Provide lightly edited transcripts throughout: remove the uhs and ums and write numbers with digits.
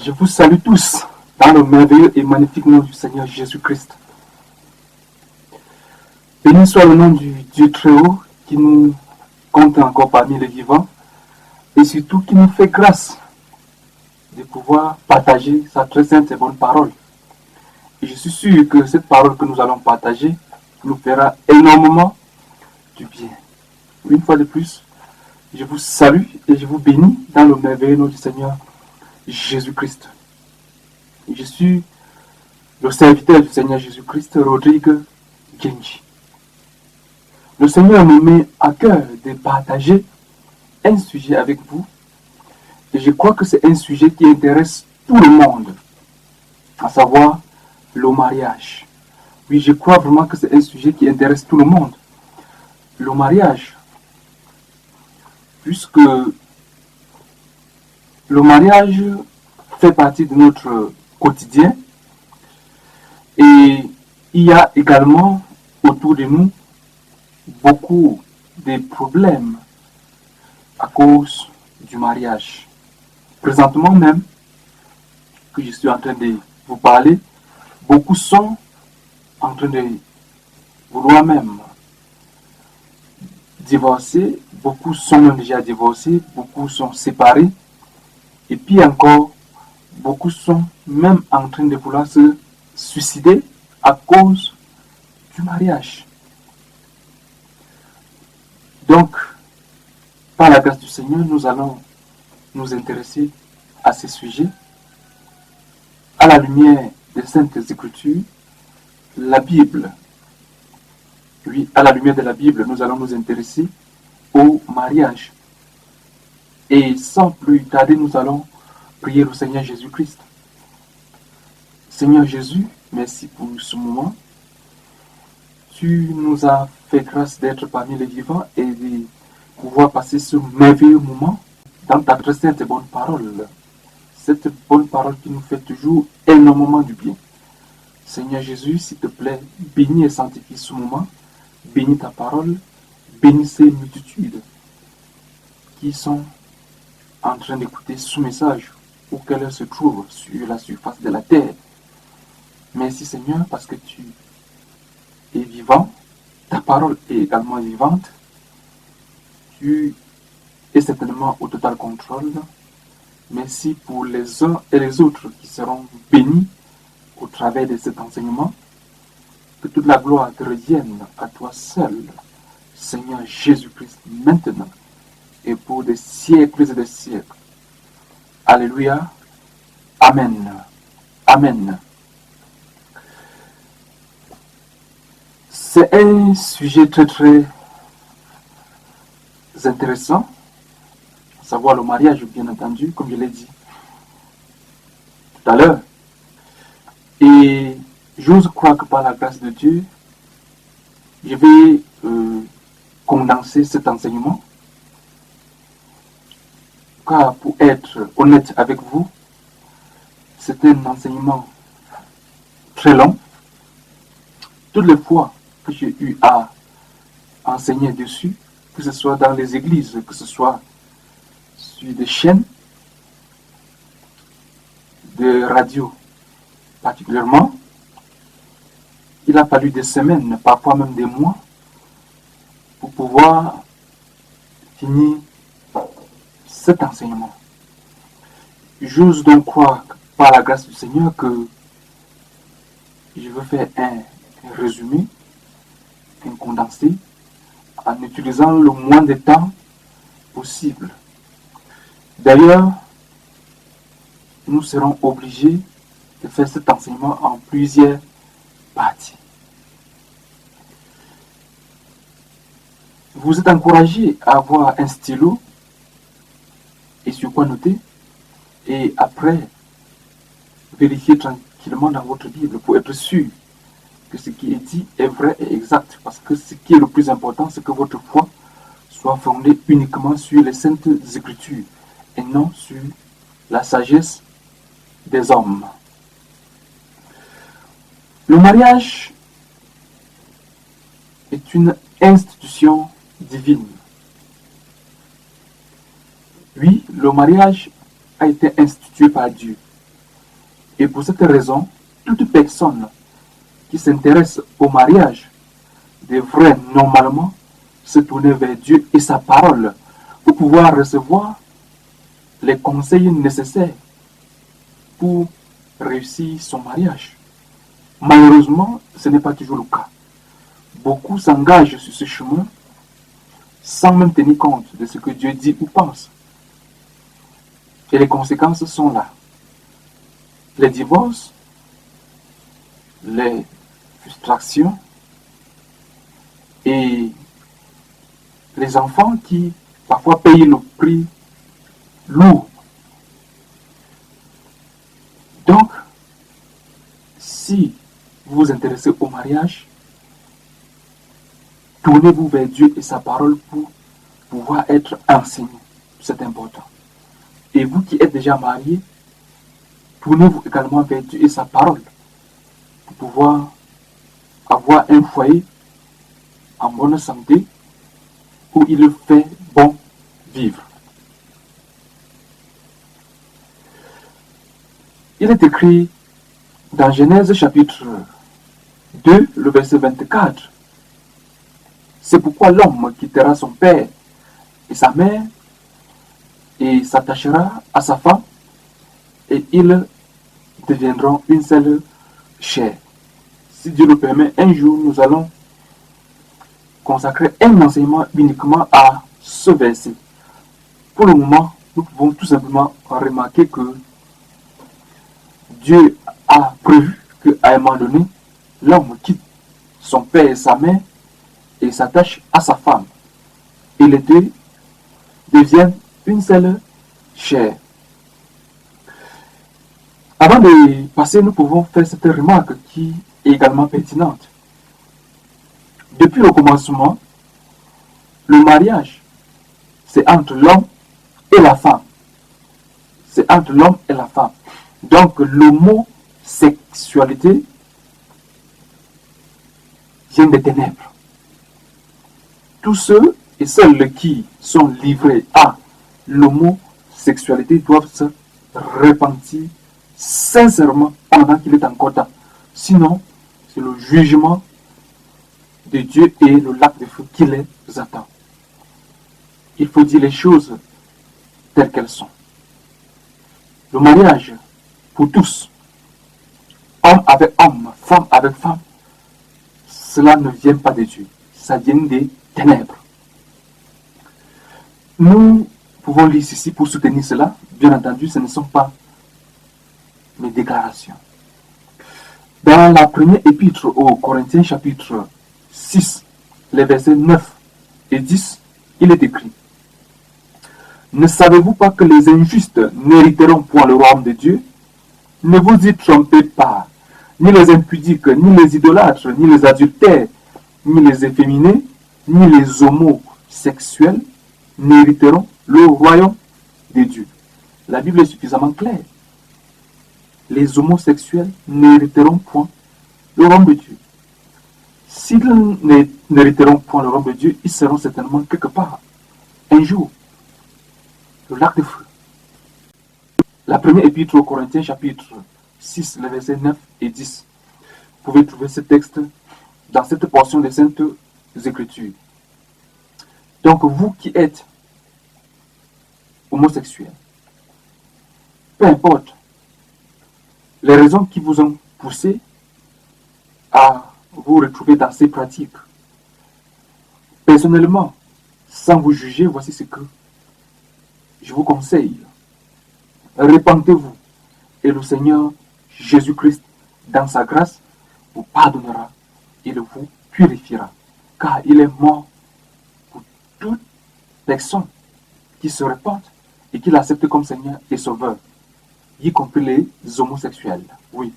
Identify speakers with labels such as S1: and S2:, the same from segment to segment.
S1: Je vous salue tous dans le merveilleux et magnifique nom du Seigneur Jésus-Christ. Béni soit le nom du Dieu très haut qui nous compte encore parmi les vivants et surtout qui nous fait grâce de pouvoir partager sa très sainte et bonne parole. Et je suis sûr que cette parole que nous allons partager nous fera énormément du bien. Une fois de plus, je vous salue et je vous bénis dans le merveilleux nom du Seigneur Jésus-Christ. Je suis le serviteur du Seigneur Jésus-Christ, Rodrigue Genji. Le Seigneur me met à cœur de partager un sujet avec vous. Et je crois que c'est un sujet qui intéresse tout le monde, à savoir le mariage. Oui, je crois vraiment que c'est un sujet qui intéresse tout le monde. Le mariage, puisque le mariage fait partie de notre quotidien et il y a également autour de nous beaucoup de problèmes à cause du mariage. Présentement même, que je suis en train de vous parler, beaucoup sont en train de vouloir même divorcer, beaucoup sont même déjà divorcés, beaucoup sont séparés, et puis encore, beaucoup sont même en train de vouloir se suicider à cause du mariage. Donc, par la grâce du Seigneur, nous allons nous intéresser à ces sujets, à la lumière des Saintes Écritures, la Bible. Oui, à la lumière de la Bible, nous allons nous intéresser au mariage. Et sans plus tarder, nous allons prier le Seigneur Jésus-Christ. Seigneur Jésus, merci pour ce moment. Tu nous as fait grâce d'être parmi les vivants et de pouvoir passer ce merveilleux moment dans ta très sainte et bonne parole. Cette bonne parole qui nous fait toujours énormément du bien. Seigneur Jésus, s'il te plaît, bénis et sanctifie ce moment. Bénis ta parole. Bénis ces multitudes qui sont en train d'écouter ce message où qu'elle se trouve sur la surface de la terre. Merci Seigneur parce que tu es vivant. Ta parole est également vivante. Tu es certainement au total contrôle. Merci pour les uns et les autres qui seront bénis au travers de cet enseignement. Que toute la gloire te revienne à toi seul, Seigneur Jésus-Christ, maintenant et pour des siècles et des siècles. Alléluia. Amen. Amen. C'est un sujet très très intéressant, à savoir le mariage, bien entendu, comme je l'ai dit tout à l'heure. Et j'ose croire que par la grâce de Dieu, je vais condenser cet enseignement. Car pour être honnête avec vous, c'est un enseignement très long. Toutes les fois que j'ai eu à enseigner dessus, que ce soit dans les églises, que ce soit sur des chaînes de radio particulièrement, il a fallu des semaines, parfois même des mois, pour pouvoir finir cet enseignement. J'ose donc croire par la grâce du Seigneur que je veux faire un résumé, un condensé, en utilisant le moins de temps possible. D'ailleurs, nous serons obligés de faire cet enseignement en plusieurs parties. Vous êtes encouragés à avoir un stylo et sur quoi noter, et après, vérifier tranquillement dans votre Bible pour être sûr que ce qui est dit est vrai et exact. Parce que ce qui est le plus important, c'est que votre foi soit fondée uniquement sur les Saintes Écritures et non sur la sagesse des hommes. Le mariage est une institution divine. Oui, le mariage a été institué par Dieu. Et pour cette raison, toute personne qui s'intéresse au mariage devrait normalement se tourner vers Dieu et sa parole pour pouvoir recevoir les conseils nécessaires pour réussir son mariage. Malheureusement, ce n'est pas toujours le cas. Beaucoup s'engagent sur ce chemin sans même tenir compte de ce que Dieu dit ou pense. Et les conséquences sont là. Les divorces, les frustrations et les enfants qui parfois payent le prix lourd. Donc, si vous vous intéressez au mariage, tournez-vous vers Dieu et sa parole pour pouvoir être enseigné. C'est important. Et vous qui êtes déjà mariés, tournez-vous également vers Dieu et sa parole pour pouvoir avoir un foyer en bonne santé où il fait bon vivre. Il est écrit dans Genèse chapitre 2, le verset 24. C'est pourquoi l'homme quittera son père et sa mère et s'attachera à sa femme et ils deviendront une seule chair. Si Dieu le permet, un jour nous allons consacrer un enseignement uniquement à ce verset. Pour le moment, nous pouvons tout simplement remarquer que Dieu a prévu qu'à un moment donné, l'homme quitte son père et sa mère et s'attache à sa femme. Et les deux deviennent une seule chair. Avant de passer, nous pouvons faire cette remarque qui est également pertinente. Depuis le commencement, le mariage, c'est entre l'homme et la femme. C'est entre l'homme et la femme. Donc l'homosexualité vient des ténèbres. Tous ceux et celles qui sont livrés à l'homosexualité doivent se repentir sincèrement pendant qu'il est encore temps. Sinon, c'est le jugement de Dieu et le lac de feu qui les attend. Il faut dire les choses telles qu'elles sont. Le mariage, pour tous, homme avec homme, femme avec femme, cela ne vient pas de Dieu. Ça vient des ténèbres. Nous pouvons lire ceci pour soutenir cela. Bien entendu, ce ne sont pas mes déclarations. Dans la première épître aux Corinthiens, chapitre 6, les versets 9 et 10, il est écrit: Ne savez-vous pas que les injustes n'hériteront point le royaume de Dieu? Ne vous y trompez pas. Ni les impudiques, ni les idolâtres, ni les adultères, ni les efféminés, ni les homosexuels n'hériteront le royaume de Dieu. La Bible est suffisamment claire. Les homosexuels n'hériteront point le royaume de Dieu. S'ils n'hériteront point le royaume de Dieu, ils seront certainement quelque part, un jour, le lac de feu. La première épître aux Corinthiens, chapitre 6, les versets 9 et 10. Vous pouvez trouver ce texte dans cette portion des Saintes Écritures. Donc, vous qui êtes homosexuels, peu importe les raisons qui vous ont poussé à vous retrouver dans ces pratiques, personnellement, sans vous juger, voici ce que je vous conseille. Repentez-vous et le Seigneur Jésus-Christ, dans sa grâce, vous pardonnera. Il vous purifiera. Car il est mort pour toute personne qui se repente et qui l'accepte comme Seigneur et Sauveur, y compris les homosexuels. Oui.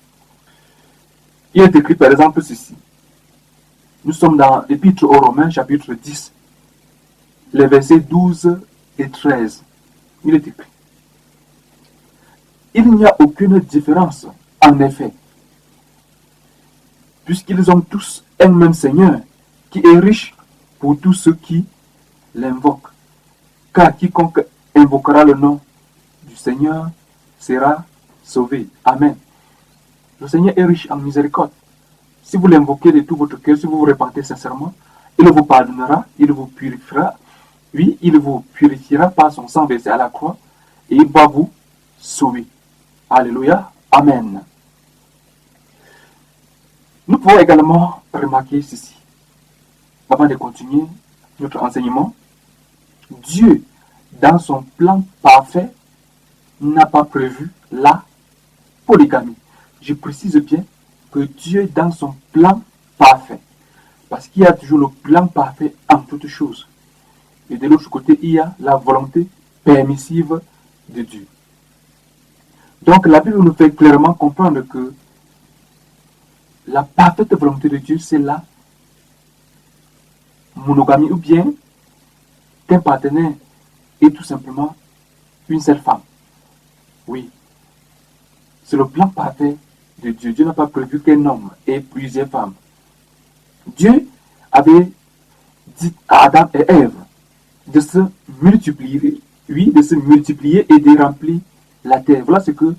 S1: Il est écrit par exemple ceci. Nous sommes dans l'Épître aux Romains, chapitre 10, les versets 12 et 13. Il est écrit: Il n'y a aucune différence, en effet, puisqu'ils ont tous un même Seigneur, qui est riche pour tous ceux qui l'invoquent. Car quiconque invoquera le nom du Seigneur sera sauvé. Amen. Le Seigneur est riche en miséricorde. Si vous l'invoquez de tout votre cœur, si vous vous repentez sincèrement, il vous pardonnera, il vous purifiera. Oui, il vous purifiera par son sang versé à la croix et il va vous sauver. Alléluia. Amen. Nous pouvons également remarquer ceci. Avant de continuer notre enseignement, Dieu, dans son plan parfait, n'a pas prévu la polygamie. Je précise bien que Dieu, dans son plan parfait, parce qu'il y a toujours le plan parfait en toutes choses. Et de l'autre côté, il y a la volonté permissive de Dieu. Donc la Bible nous fait clairement comprendre que la parfaite volonté de Dieu, c'est la monogamie ou bien qu'un partenaire est tout simplement une seule femme. Oui, c'est le plan parfait de Dieu. Dieu n'a pas prévu qu'un homme ait plusieurs femmes. Dieu avait dit à Adam et Ève de se multiplier, oui, de se multiplier et de remplir la terre. Voilà ce que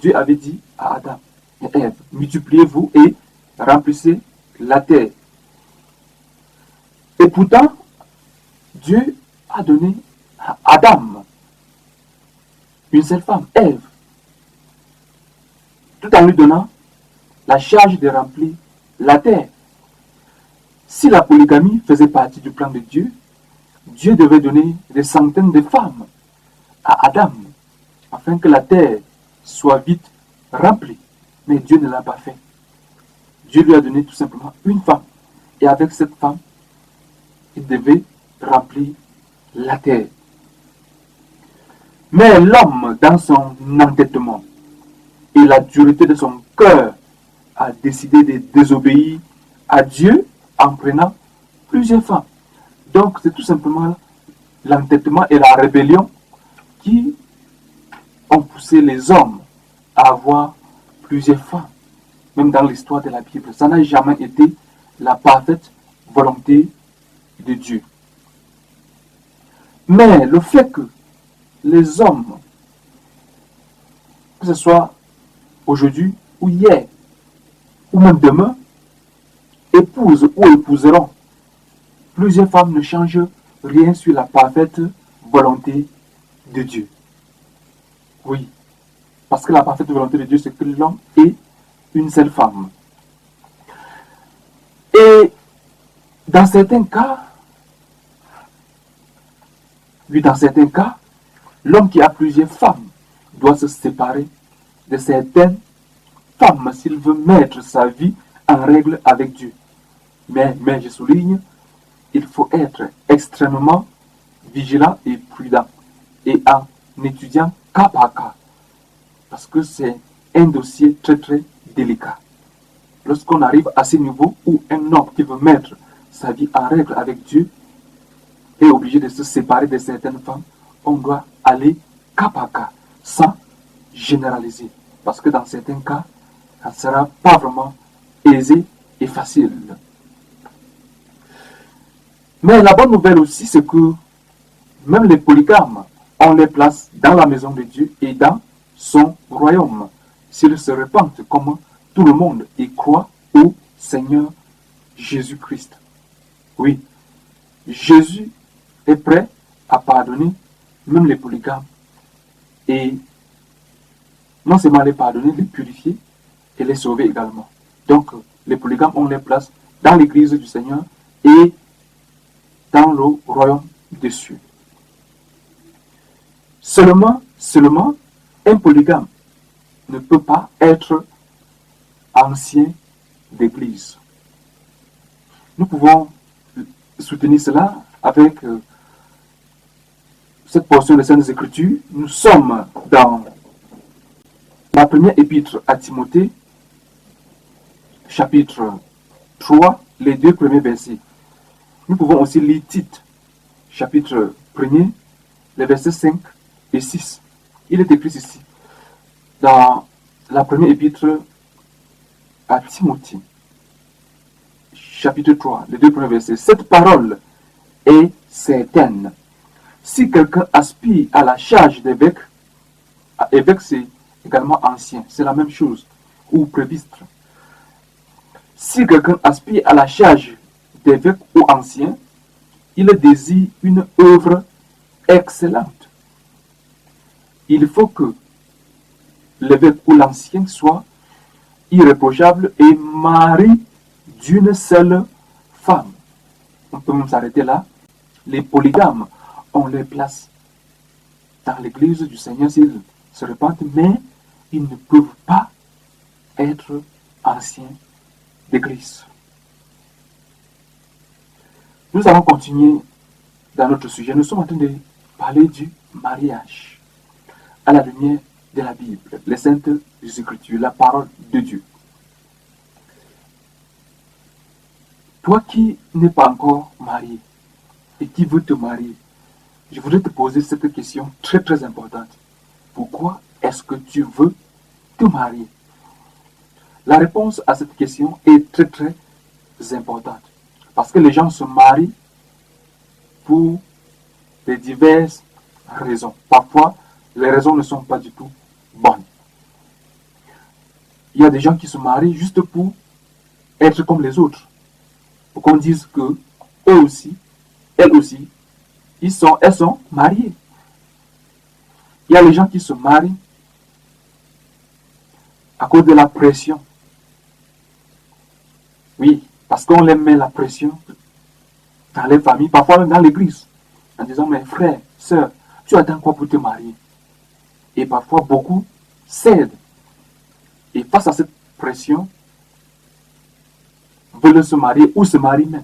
S1: Dieu avait dit à Adam et Ève. Multipliez-vous et remplissez la terre. Et pourtant, Dieu a donné à Adam une seule femme, Ève, tout en lui donnant la charge de remplir la terre. Si la polygamie faisait partie du plan de Dieu, Dieu devait donner des centaines de femmes à Adam, afin que la terre soit vite remplie. Mais Dieu ne l'a pas fait. Dieu lui a donné tout simplement une femme. Et avec cette femme, il devait remplir la terre. Mais l'homme, dans son entêtement et la dureté de son cœur, a décidé de désobéir à Dieu en prenant plusieurs femmes. Donc c'est tout simplement l'entêtement et la rébellion qui ont poussé les hommes à avoir plusieurs femmes. Même dans l'histoire de la Bible, ça n'a jamais été la parfaite volonté de Dieu. Mais le fait que les hommes, que ce soit aujourd'hui ou hier, ou même demain, épousent ou épouseront plusieurs femmes, ne change rien sur la parfaite volonté de Dieu. Oui, parce que la parfaite volonté de Dieu, c'est que l'homme ait une seule femme. Et dans certains cas, l'homme qui a plusieurs femmes doit se séparer de certaines femmes s'il veut mettre sa vie en règle avec Dieu. Mais je souligne, il faut être extrêmement vigilant et prudent et en étudiant cas par cas, parce que c'est un dossier très très délicat. Lorsqu'on arrive à ce niveau où un homme qui veut mettre sa vie en règle avec Dieu est obligé de se séparer de certaines femmes, on doit aller cas par cas, sans généraliser, parce que dans certains cas, ça ne sera pas vraiment aisé et facile. Mais la bonne nouvelle aussi, c'est que même les polygames ont leur place dans la maison de Dieu et dans son royaume, s'ils se repentent comme tout le monde et croient au Seigneur Jésus-Christ. Oui, Jésus est prêt à pardonner même les polygames et non seulement les pardonner, les purifier et les sauver également. Donc, les polygames ont leur place dans l'église du Seigneur et dans le royaume des cieux. Seulement, un polygame ne peut pas être ancien d'église. Nous pouvons soutenir cela avec cette portion des Saintes Écritures. Nous sommes dans la première épître à Timothée, chapitre 3, les 2 premiers versets. Nous pouvons aussi lire Tite, chapitre 1er, les versets 5 et 6. Il est écrit ici, dans la première épître à Timothée, chapitre 3, les 2 premiers versets. Cette parole est certaine. Si quelqu'un aspire à la charge d'évêque, évêque c'est également ancien, c'est la même chose. ou presbytre. Si quelqu'un aspire à la charge d'évêque ou ancien, il désire une œuvre excellente. Il faut que l'évêque ou l'ancien soit irréprochable et mari d'une seule femme. On peut même s'arrêter là. Les polygames ont leur place dans l'église du Seigneur s'ils se répandent, mais ils ne peuvent pas être anciens d'église. Nous allons continuer dans notre sujet. Nous sommes en train de parler du mariage à la lumière de la Bible, les Saintes Écritures, la parole de Dieu. Toi qui n'es pas encore marié et qui veux te marier, je voudrais te poser cette question très très importante. Pourquoi est-ce que tu veux te marier? La réponse à cette question est très très importante. Parce que les gens se marient pour de diverses raisons. Parfois, les raisons ne sont pas du tout bonnes. Il y a des gens qui se marient juste pour être comme les autres. Pour qu'on dise que eux aussi, elles aussi, elles sont mariées. Il y a les gens qui se marient à cause de la pression. Oui, parce qu'on les met la pression dans les familles, parfois même dans l'église, en disant, mes frères, sœurs, tu attends quoi pour te marier? Et parfois, beaucoup cèdent. Et face à cette pression, veulent se marier ou se marient même.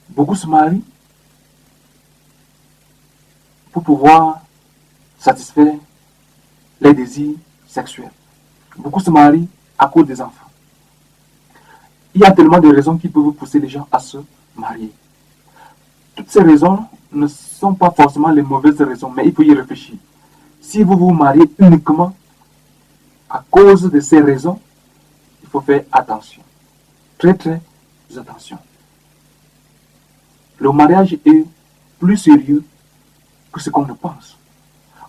S1: Beaucoup se marient pour pouvoir satisfaire les désirs sexuels. Beaucoup se marient à cause des enfants. Il y a tellement de raisons qui peuvent pousser les gens à se marier. Toutes ces raisons ne sont pas forcément les mauvaises raisons, mais il faut y réfléchir. Si vous vous mariez uniquement à cause de ces raisons, il faut faire attention. Très très attention. Le mariage est plus sérieux que ce qu'on ne pense.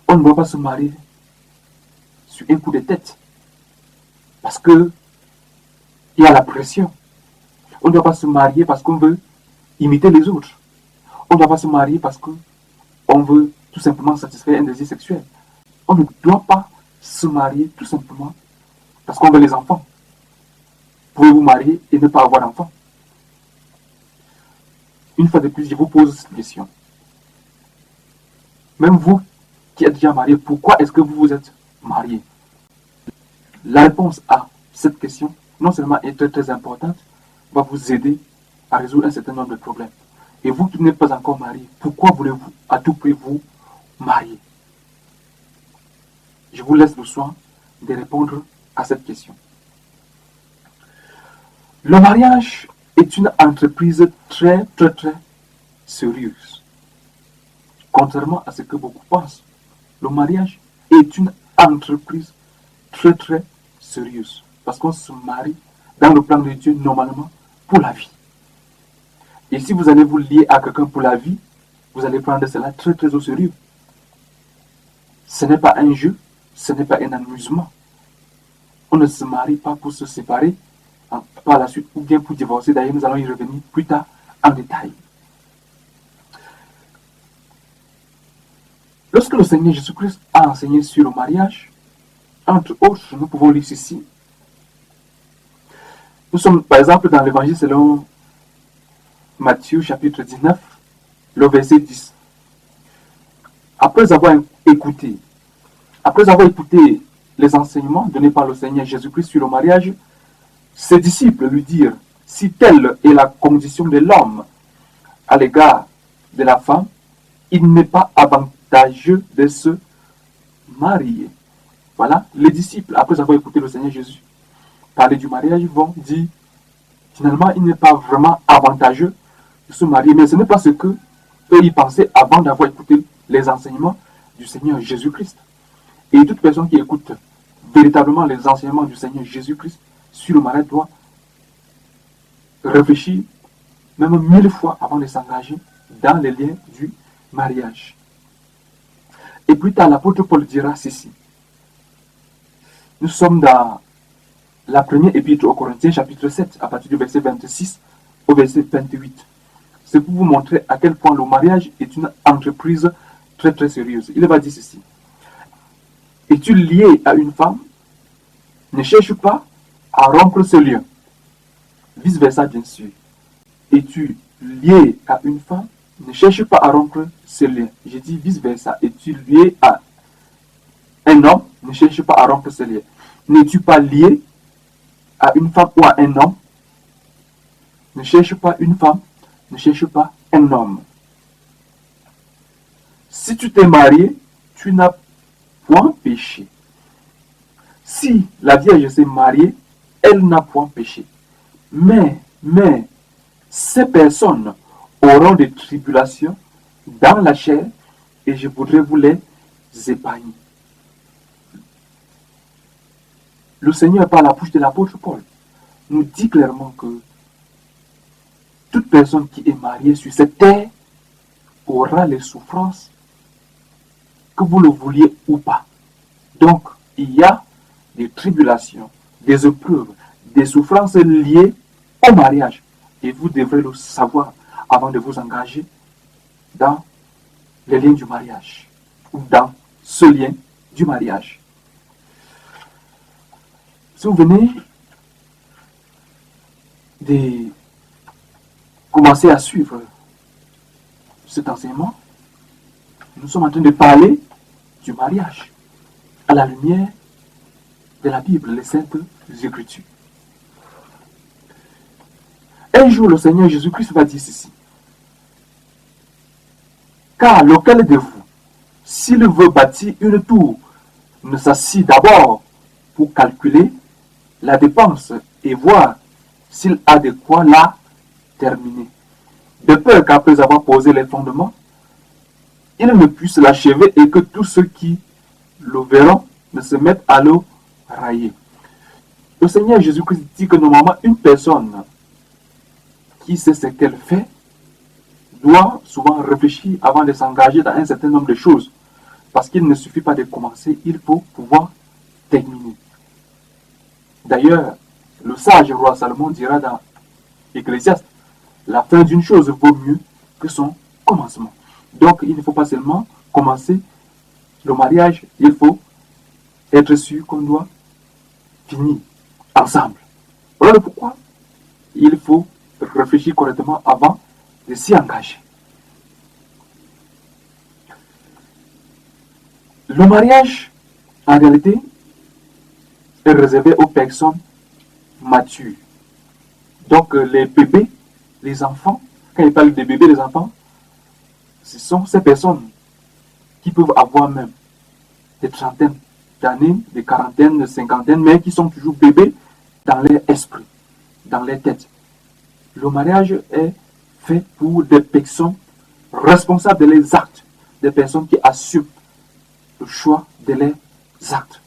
S1: On ne doit pas se marier sur un coup de tête. Parce que il y a la pression. On ne doit pas se marier parce qu'on veut imiter les autres. On ne doit pas se marier parce qu'on veut tout simplement satisfaire un désir sexuel. On ne doit pas se marier tout simplement parce qu'on veut les enfants. Vous pouvez vous marier et ne pas avoir d'enfants. Une fois de plus, je vous pose cette question. Même vous qui êtes déjà marié, pourquoi est-ce que vous vous êtes marié? La réponse à cette question, non seulement est très très importante, va vous aider à résoudre un certain nombre de problèmes. Et vous qui n'êtes pas encore marié, pourquoi voulez-vous à tout prix vous marier? Je vous laisse le soin de répondre à cette question. Le mariage est une entreprise très très très sérieuse. Contrairement à ce que beaucoup pensent, le mariage est une entreprise très très sérieuse. Parce qu'on se marie dans le plan de Dieu normalement pour la vie. Et si vous allez vous lier à quelqu'un pour la vie, vous allez prendre cela très très au sérieux. Ce n'est pas un jeu, ce n'est pas un amusement. On ne se marie pas pour se séparer par la suite ou bien pour divorcer. D'ailleurs, nous allons y revenir plus tard en détail. Lorsque le Seigneur Jésus-Christ a enseigné sur le mariage, entre autres, nous pouvons lire ceci. Nous sommes par exemple dans l'évangile selon Matthieu chapitre 19, le verset 10. Après avoir écouté les enseignements donnés par le Seigneur Jésus-Christ sur le mariage, ses disciples lui dirent, si telle est la condition de l'homme à l'égard de la femme, il n'est pas avantageux de se marier. Voilà, les disciples, après avoir écouté le Seigneur Jésus parler du mariage, vont dire, finalement, il n'est pas vraiment avantageux de se marier. Mais ce n'est pas ce que eux y pensaient avant d'avoir écouté les enseignements du Seigneur Jésus-Christ. Et toute personne qui écoute véritablement les enseignements du Seigneur Jésus-Christ sur le mariage doit réfléchir même 1000 fois avant de s'engager dans les liens du mariage. Et plus tard, l'apôtre Paul dira ceci. Nous sommes dans la première épître aux Corinthiens, chapitre 7, à partir du verset 26 au verset 28. C'est pour vous montrer à quel point le mariage est une entreprise très très sérieuse. Il va dire ceci. Es-tu lié à une femme? Ne cherche pas à rompre ce lien. Vice versa, bien sûr. Es-tu lié à une femme? Ne cherche pas à rompre ce lien. Je dis vice versa. Es-tu lié à un homme? Ne cherche pas à rompre ce lien. N'es-tu pas lié à une femme ou à un homme? Ne cherche pas une femme, ne cherche pas un homme. Si tu t'es marié, tu n'as point péché. Si la Vierge s'est mariée, elle n'a point péché. Mais, ces personnes auront des tribulations dans la chair et je voudrais vous les épargner. Le Seigneur, par la bouche de l'apôtre Paul, nous dit clairement que toute personne qui est mariée sur cette terre aura les souffrances, que vous le vouliez ou pas. Donc, il y a des tribulations, des épreuves, des souffrances liées au mariage. Et vous devrez le savoir avant de vous engager dans les liens du mariage ou dans ce lien du mariage. Si vous venez de commencer à suivre cet enseignement, nous sommes en train de parler du mariage à la lumière de la Bible, les Saintes Écritures. Un jour, le Seigneur Jésus-Christ va dire ceci. Car lequel de vous, s'il veut bâtir une tour, ne s'assit d'abord pour calculer la dépense et voir s'il a de quoi la terminer. De peur qu'après avoir posé les fondements, il ne puisse l'achever et que tous ceux qui le verront ne se mettent à le railler. Le Seigneur Jésus-Christ dit que normalement une personne qui sait ce qu'elle fait doit souvent réfléchir avant de s'engager dans un certain nombre de choses. Parce qu'il ne suffit pas de commencer, il faut pouvoir terminer. D'ailleurs, le sage roi Salomon dira dans Ecclésiaste, la fin d'une chose vaut mieux que son commencement. Donc, il ne faut pas seulement commencer le mariage, il faut être sûr qu'on doit finir ensemble. Voilà pourquoi il faut réfléchir correctement avant de s'y engager. Le mariage, en réalité, est réservé aux personnes matures. Donc, les bébés, les enfants, quand il parle de bébés, les enfants, ce sont ces personnes qui peuvent avoir même des trentaines d'années, des quarantaines, des cinquantaines, mais qui sont toujours bébés dans leur esprit, dans leur tête. Le mariage est fait pour des personnes responsables de leurs actes, des personnes qui assument le choix de leurs actes.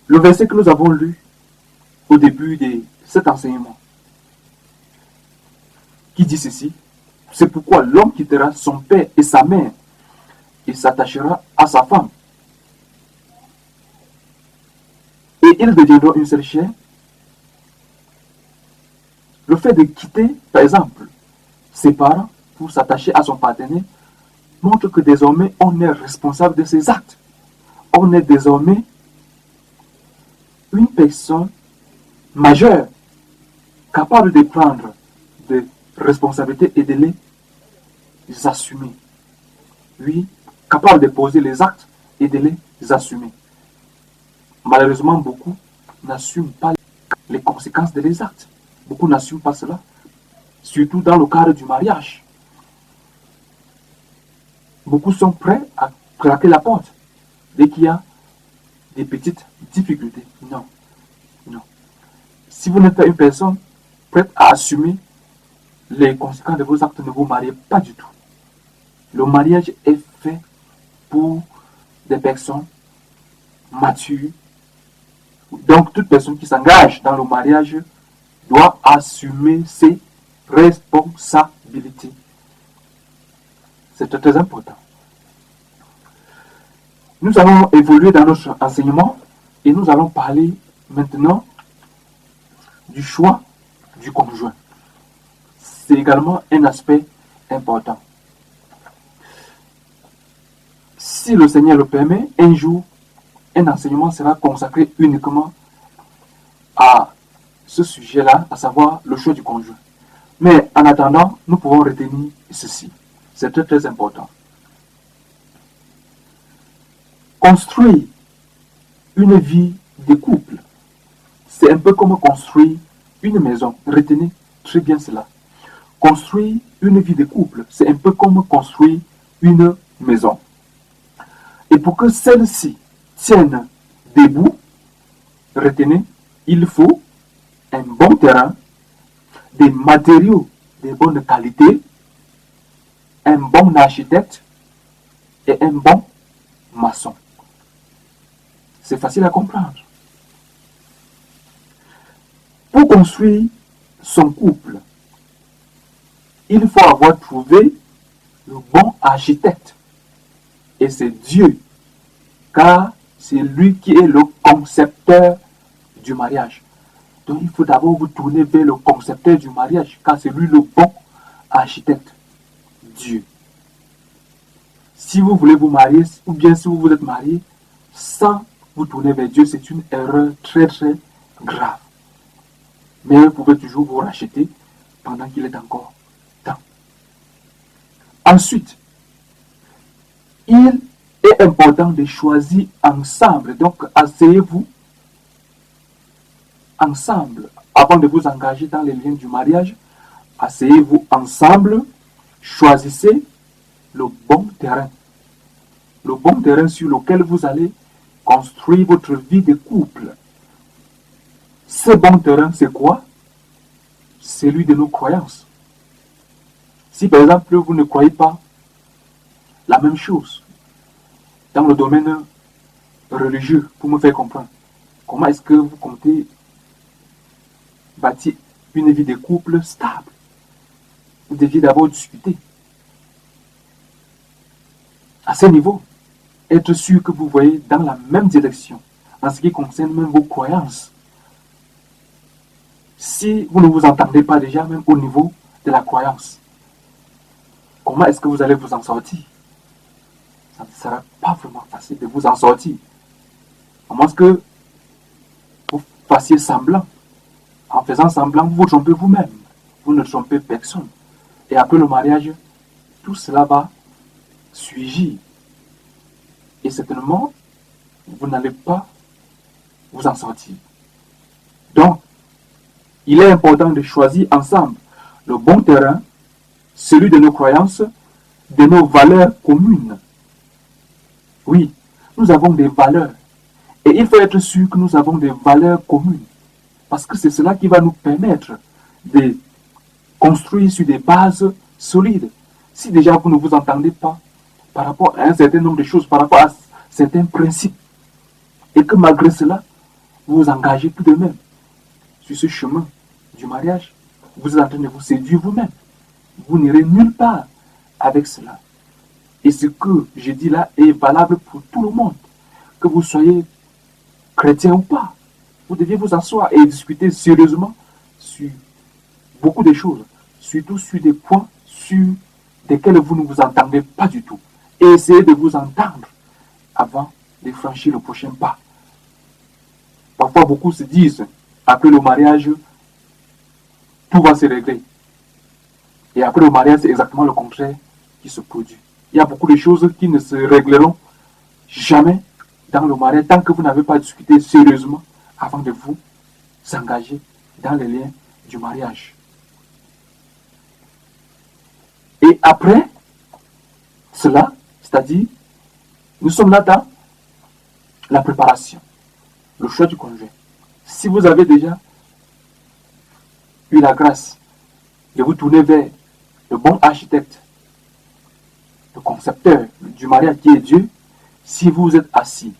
S1: Le verset que nous avons lu au début de cet enseignement, qui dit ceci, c'est pourquoi l'homme quittera son père et sa mère et s'attachera à sa femme. Et ils deviendront une seule chair. Le fait de quitter, par exemple, ses parents pour s'attacher à son partenaire montre que désormais on est responsable de ses actes. On est désormais une personne majeure, capable de prendre des responsabilités et de les assumer. Oui, capable de poser les actes et de les assumer. Malheureusement, beaucoup n'assument pas les conséquences de les actes. Beaucoup n'assument pas cela, surtout dans le cadre du mariage. Beaucoup sont prêts à claquer la porte dès qu'il y a des petites difficultés. Non, non. Si vous n'êtes pas une personne prête à assumer les conséquences de vos actes, ne vous mariez pas du tout. Le mariage est fait pour des personnes matures. Donc, toute personne qui s'engage dans le mariage doit assumer ses responsabilités. C'est très important. Nous allons évoluer dans notre enseignement et nous allons parler maintenant du choix du conjoint. C'est également un aspect important. Si le Seigneur le permet, un jour, un enseignement sera consacré uniquement à ce sujet-là, à savoir le choix du conjoint. Mais en attendant, nous pouvons retenir ceci. C'est très très important. Construire une vie de couple, c'est un peu comme construire une maison. Retenez très bien cela. Construire une vie de couple, c'est un peu comme construire une maison. Et pour que celle-ci tienne debout, retenez, il faut un bon terrain, des matériaux de bonne qualité, un bon architecte et un bon maçon. C'est facile à comprendre. Pour construire son couple, il faut avoir trouvé le bon architecte. Et c'est Dieu, car c'est lui qui est le concepteur du mariage. Donc il faut d'abord vous tourner vers le concepteur du mariage, car c'est lui le bon architecte, Dieu. Si vous voulez vous marier, ou bien si vous vous êtes marié, sans vous tourner vers Dieu, c'est une erreur très très grave. Mais vous pouvez toujours vous racheter pendant qu'il est encore temps. Ensuite, il est important de choisir ensemble. Donc, asseyez-vous ensemble avant de vous engager dans les liens du mariage. Asseyez-vous ensemble, choisissez le bon terrain. Le bon terrain sur lequel vous allez construire votre vie de couple. Ce bon terrain, c'est quoi? C'est celui de nos croyances. Si par exemple, vous ne croyez pas la même chose dans le domaine religieux, pour me faire comprendre, comment est-ce que vous comptez bâtir une vie de couple stable? Vous deviez d'abord discuter. À ce niveau, être sûr que vous voyez dans la même direction en ce qui concerne même vos croyances. Si vous ne vous entendez pas déjà même au niveau de la croyance, comment est-ce que vous allez vous en sortir? Ça ne sera pas vraiment facile de vous en sortir. À moins que vous fassiez semblant. En faisant semblant, vous vous trompez vous-même. Vous ne trompez personne. Et après le mariage, tout cela va surgir. Et certainement, vous n'allez pas vous en sortir. Donc, il est important de choisir ensemble le bon terrain, celui de nos croyances, de nos valeurs communes. Oui, nous avons des valeurs. Et il faut être sûr que nous avons des valeurs communes. Parce que c'est cela qui va nous permettre de construire sur des bases solides. Si déjà vous ne vous entendez pas par rapport à un certain nombre de choses, par rapport à certains principes, et que malgré cela, vous vous engagez tout de même sur ce chemin du mariage, vous êtes en train de vous séduire vous-même. Vous n'irez nulle part avec cela. Et ce que je dis là est valable pour tout le monde. Que vous soyez chrétien ou pas, vous deviez vous asseoir et discuter sérieusement sur beaucoup de choses, surtout sur des points sur desquels vous ne vous entendez pas du tout. Et essayez de vous entendre avant de franchir le prochain pas. Parfois, beaucoup se disent, après le mariage, tout va se régler. Et après le mariage, c'est exactement le contraire qui se produit. Il y a beaucoup de choses qui ne se régleront jamais dans le mariage tant que vous n'avez pas discuté sérieusement avant de vous engager dans les liens du mariage. Et après cela, c'est-à-dire, nous sommes là dans la préparation, le choix du conjoint. Si vous avez déjà eu la grâce de vous tourner vers le bon architecte, le concepteur du mariage qui est Dieu, si vous êtes assis,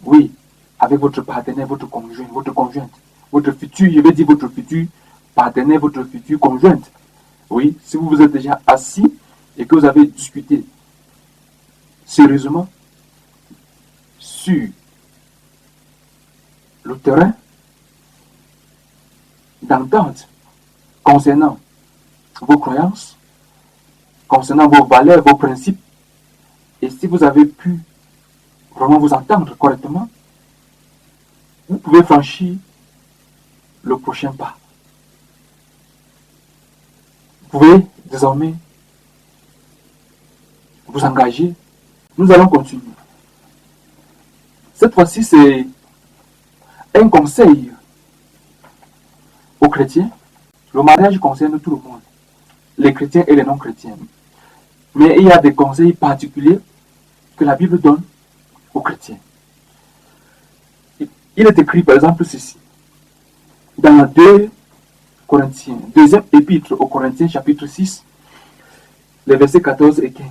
S1: oui, avec votre partenaire, votre conjoint, votre conjointe, votre futur, je vais dire votre futur partenaire, votre future conjointe, oui, si vous vous êtes déjà assis et que vous avez discuté sérieusement, sur le terrain d'entente concernant vos croyances, concernant vos valeurs, vos principes. Et si vous avez pu vraiment vous entendre correctement, vous pouvez franchir le prochain pas. Vous pouvez désormais vous engager. Nous allons continuer. Cette fois-ci, c'est un conseil aux chrétiens. Le mariage concerne tout le monde, les chrétiens et les non-chrétiens. Mais il y a des conseils particuliers que la Bible donne aux chrétiens. Il est écrit par exemple ceci, dans 2 Corinthiens, deuxième épître aux Corinthiens chapitre 6, les versets 14 et 15.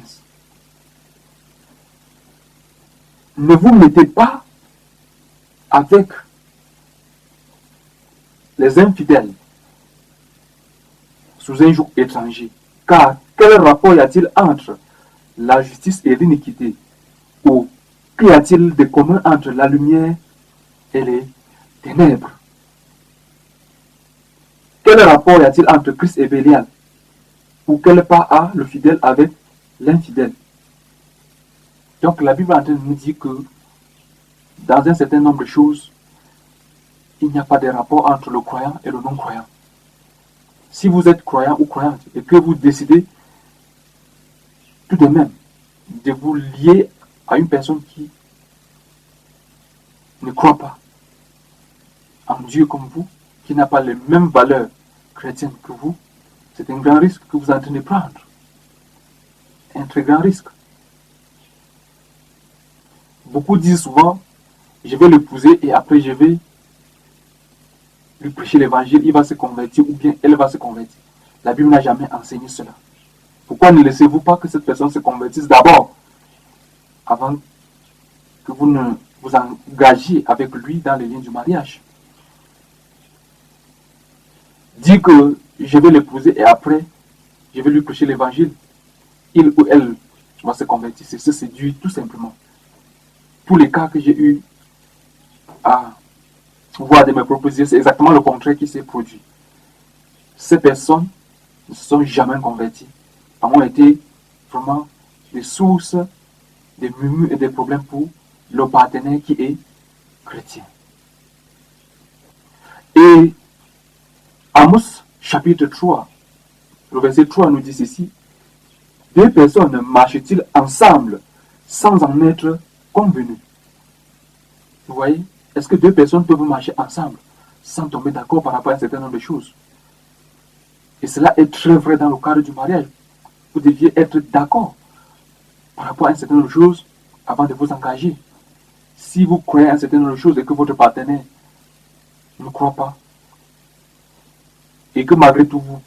S1: Ne vous mettez pas avec les infidèles sous un joug étranger, car quel rapport y a-t-il entre la justice et l'iniquité? Ou qu'y a-t-il de commun entre la lumière et les ténèbres? Quel rapport y a-t-il entre Christ et Bélial? Ou quel part a le fidèle avec l'infidèle? Donc la Bible est en train de nous dire que dans un certain nombre de choses, il n'y a pas de rapport entre le croyant et le non-croyant. Si vous êtes croyant ou croyante et que vous décidez tout de même de vous lier à une personne qui ne croit pas en Dieu comme vous, qui n'a pas les mêmes valeurs chrétiennes que vous, c'est un grand risque que vous êtes en train de prendre. Un très grand risque. Beaucoup disent souvent, je vais l'épouser et après je vais lui prêcher l'évangile, il va se convertir ou bien elle va se convertir. La Bible n'a jamais enseigné cela. Pourquoi ne laissez-vous pas que cette personne se convertisse d'abord avant que vous ne vous engagiez avec lui dans les liens du mariage? Dire que je vais l'épouser et après je vais lui prêcher l'évangile, il ou elle va se convertir, c'est se séduire tout simplement. Tous les cas que j'ai eu à voir de mes propositions, c'est exactement le contraire qui s'est produit. Ces personnes ne se sont jamais converties, ont été vraiment des sources, des murmures et des problèmes pour le partenaire qui est chrétien. Et Amos chapitre 3, le verset 3 nous dit ceci: deux personnes marchent-ils ensemble sans en être convenus? Vous voyez? Est-ce que deux personnes peuvent marcher ensemble sans tomber d'accord par rapport à un certain nombre de choses? Et cela est très vrai dans le cadre du mariage. Vous deviez être d'accord par rapport à un certain nombre de choses avant de vous engager. Si vous croyez à un certain nombre de choses et que votre partenaire ne croit pas, et que malgré tout vous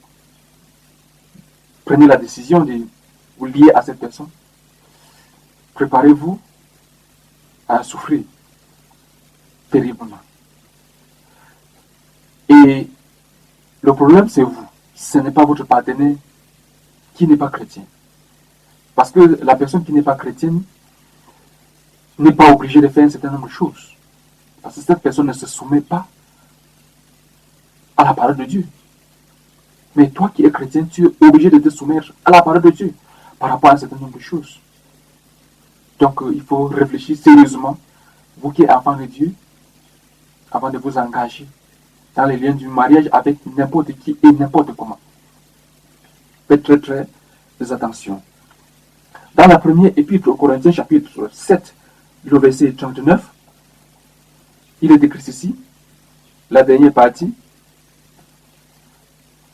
S1: prenez la décision de vous lier à cette personne, préparez-vous à souffrir terriblement. Et le problème, c'est vous. Ce n'est pas votre partenaire qui n'est pas chrétien. Parce que la personne qui n'est pas chrétienne n'est pas obligée de faire un certain nombre de choses. Parce que cette personne ne se soumet pas à la parole de Dieu. Mais toi qui es chrétien, tu es obligé de te soumettre à la parole de Dieu par rapport à un certain nombre de choses. Donc il faut réfléchir sérieusement, vous qui êtes enfant de Dieu, avant de vous engager dans les liens du mariage avec n'importe qui et n'importe comment. Faites très très attention. Dans la première épître aux Corinthiens chapitre 7, le verset 39, il est écrit ceci, la dernière partie: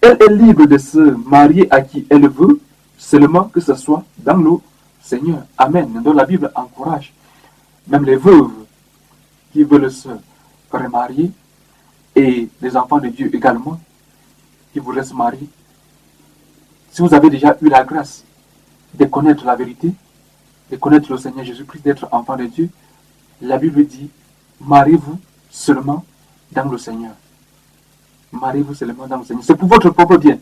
S1: elle est libre de se marier à qui elle veut, seulement que ce soit dans le Seigneur. Amen. Donc la Bible encourage même les veuves qui veulent se remarier et les enfants de Dieu également qui voudraient se marier. Si vous avez déjà eu la grâce de connaître la vérité, de connaître le Seigneur Jésus-Christ, d'être enfant de Dieu, la Bible dit: mariez-vous seulement dans le Seigneur. Mariez-vous seulement dans le Seigneur. C'est pour votre propre bien.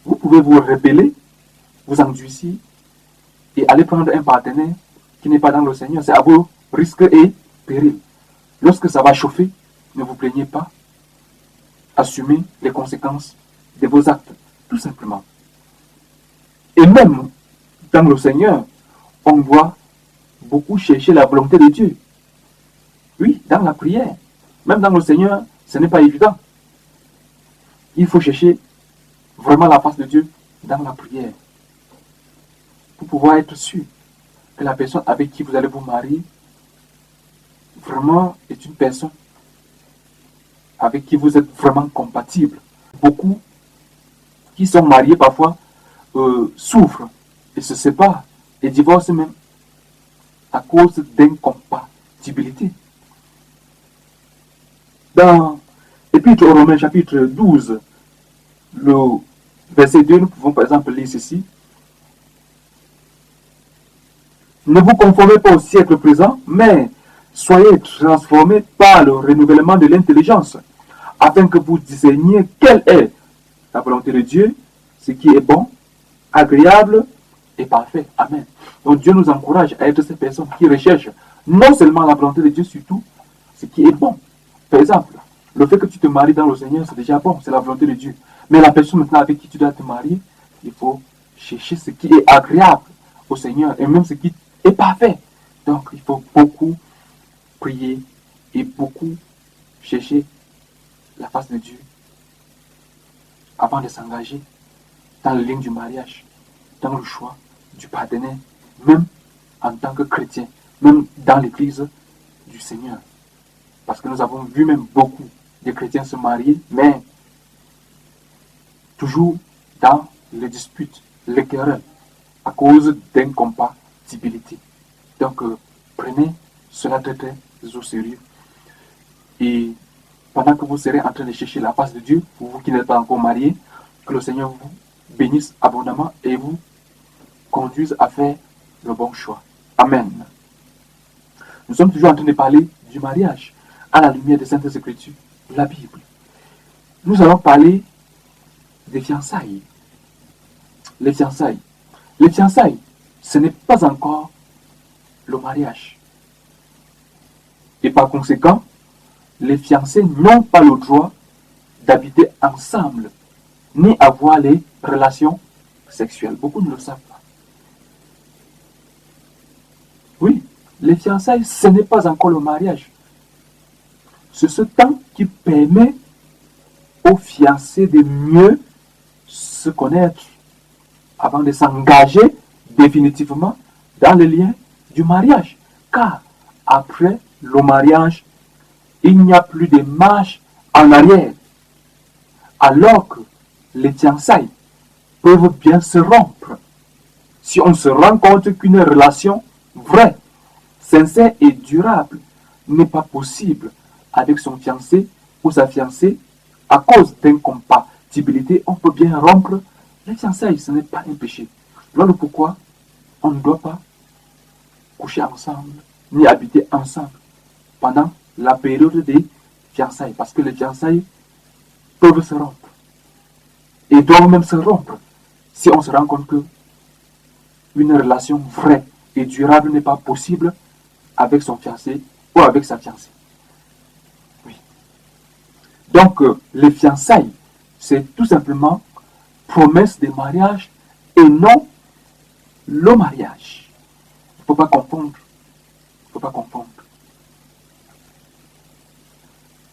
S1: Vous pouvez vous rebeller, vous endurcir et aller prendre un partenaire qui n'est pas dans le Seigneur. C'est à vous risques et périls. Lorsque ça va chauffer, ne vous plaignez pas. Assumez les conséquences de vos actes, tout simplement. Et même dans le Seigneur, on doit beaucoup chercher la volonté de Dieu. Oui, dans la prière. Même dans le Seigneur, ce n'est pas évident. Il faut chercher vraiment la face de Dieu dans la prière pour pouvoir être sûr que la personne avec qui vous allez vous marier vraiment est une personne avec qui vous êtes vraiment compatible. Beaucoup qui sont mariés parfois souffrent et se séparent et divorcent même à cause d'incompatibilité. Dans l'Épître aux Romains chapitre 12, le verset 2, nous pouvons par exemple lire ceci. Ne vous conformez pas au siècle présent, mais soyez transformés par le renouvellement de l'intelligence, afin que vous discerniez quelle est la volonté de Dieu, ce qui est bon, agréable et parfait. Amen. Donc Dieu nous encourage à être ces personnes qui recherchent non seulement la volonté de Dieu, surtout ce qui est bon. Par exemple, le fait que tu te maries dans le Seigneur, c'est déjà bon, c'est la volonté de Dieu. Mais la personne maintenant avec qui tu dois te marier, il faut chercher ce qui est agréable au Seigneur et même ce qui est parfait. Donc il faut beaucoup prier et beaucoup chercher la face de Dieu avant de s'engager dans la ligne du mariage, dans le choix du partenaire, même en tant que chrétien, même dans l'église du Seigneur. Parce que nous avons vu même beaucoup de chrétiens se marier, mais toujours dans les disputes, les querelles, à cause d'incompatibilité. Donc, prenez cela très très au sérieux. Et pendant que vous serez en train de chercher la face de Dieu, pour vous qui n'êtes pas encore mariés, que le Seigneur vous bénisse abondamment et vous conduise à faire le bon choix. Amen. Nous sommes toujours en train de parler du mariage à la lumière des Saintes Écritures, la Bible. Nous allons parler des fiançailles. Les fiançailles. Les fiançailles, ce n'est pas encore le mariage. Et par conséquent, les fiancés n'ont pas le droit d'habiter ensemble, ni avoir les relations sexuelles. Beaucoup ne le savent pas. Oui, les fiançailles, ce n'est pas encore le mariage. C'est ce temps qui permet aux fiancés de mieux se connaître avant de s'engager définitivement dans le lien du mariage. Car après le mariage, il n'y a plus de marche en arrière. Alors que les fiançailles peuvent bien se rompre si on se rend compte qu'une relation vraie, sincère et durable n'est pas possible avec son fiancé ou sa fiancée à cause d'incompatibilité. On peut bien rompre les fiançailles, ce n'est pas un péché. Voilà pourquoi on ne doit pas coucher ensemble ni habiter ensemble pendant la période des fiançailles, parce que les fiançailles peuvent se rompre et doivent même se rompre si on se rend compte que une relation vraie et durable n'est pas possible avec son fiancé ou avec sa fiancée. Oui. Donc, les fiançailles, c'est tout simplement promesse de mariage et non le mariage. Il ne faut pas confondre. Il ne faut pas confondre.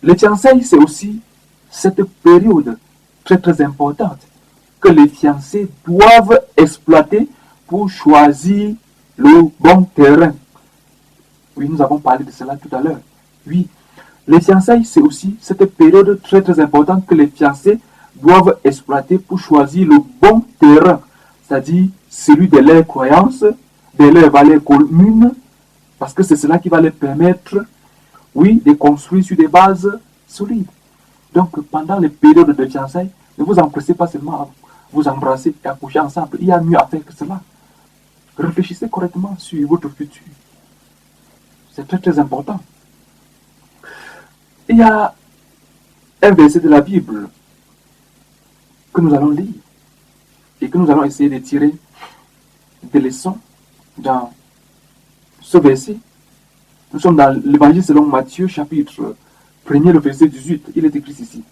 S1: Les fiançailles, c'est aussi cette période très très importante que les fiancés doivent exploiter pour choisir le bon terrain. Oui, nous avons parlé de cela tout à l'heure. Oui, les fiançailles, c'est aussi cette période très très importante que les fiancés doivent exploiter pour choisir le bon terrain, c'est-à-dire celui de leurs croyances, de leurs valeurs communes, parce que c'est cela qui va leur permettre, oui, de construire sur des bases solides. Donc, pendant les périodes de fiançailles, ne vous empressez pas seulement à vous embrasser et à coucher ensemble. Il y a mieux à faire que cela. Réfléchissez correctement sur votre futur. C'est très très important. Il y a un verset de la Bible que nous allons lire et que nous allons essayer de tirer des leçons dans ce verset. Nous sommes dans l'évangile selon Matthieu, chapitre 1er, le verset 18. Il est écrit ici.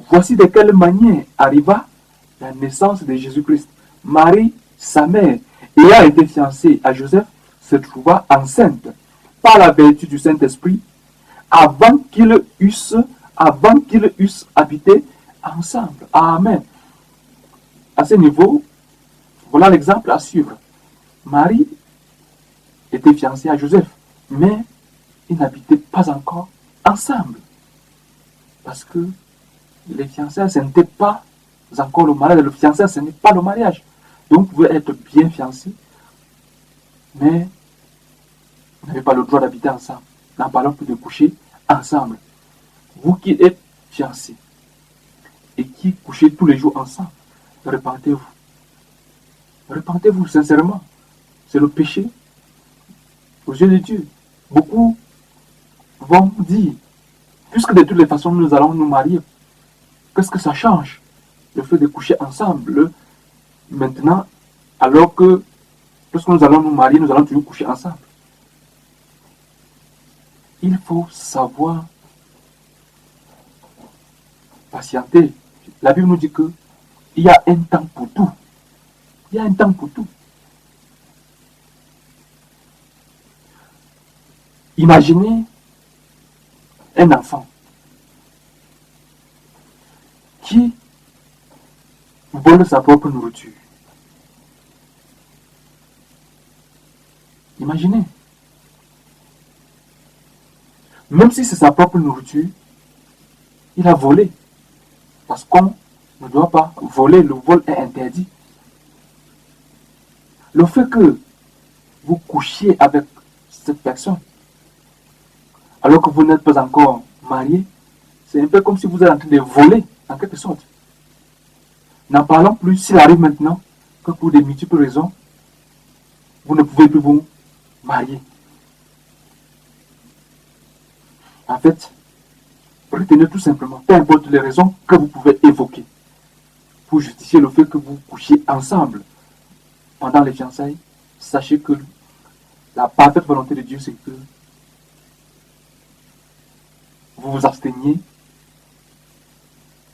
S1: Voici de quelle manière arriva la naissance de Jésus-Christ. Marie, sa mère, ayant été fiancée à Joseph, se trouva enceinte par la vertu du Saint-Esprit avant qu'ils eussent habité ensemble. Amen. À ce niveau, voilà l'exemple à suivre. Marie était fiancée à Joseph, mais ils n'habitaient pas encore ensemble. Parce que les fiançailles, ce n'était pas encore le mariage. Le fiançailles, ce n'est pas le mariage. Donc, vous pouvez être bien fiancé, mais vous n'avez pas le droit d'habiter ensemble. N'en parlons plus de coucher ensemble. Vous qui êtes fiancés et qui couchez tous les jours ensemble, repentez-vous. Repentez-vous sincèrement. C'est le péché aux yeux de Dieu. Beaucoup vont dire, puisque de toutes les façons nous allons nous marier, qu'est-ce que ça change, le fait de coucher ensemble maintenant, alors que lorsque nous allons nous marier, nous allons toujours coucher ensemble. Il faut savoir patienter. La Bible nous dit que il y a un temps pour tout. Il y a un temps pour tout. Imaginez un enfant qui vole sa propre nourriture. Imaginez. Même si c'est sa propre nourriture, il a volé. Parce qu'on ne doit pas voler, le vol est interdit. Le fait que vous couchiez avec cette personne, alors que vous n'êtes pas encore marié, c'est un peu comme si vous êtes en train de voler, en quelque sorte. N'en parlons plus s'il arrive maintenant que pour des multiples raisons, vous ne pouvez plus vous marier. En fait, retenez tout simplement, peu importe les raisons que vous pouvez évoquer pour justifier le fait que vous couchiez ensemble pendant les fiançailles, sachez que la parfaite volonté de Dieu, c'est que vous vous absteniez,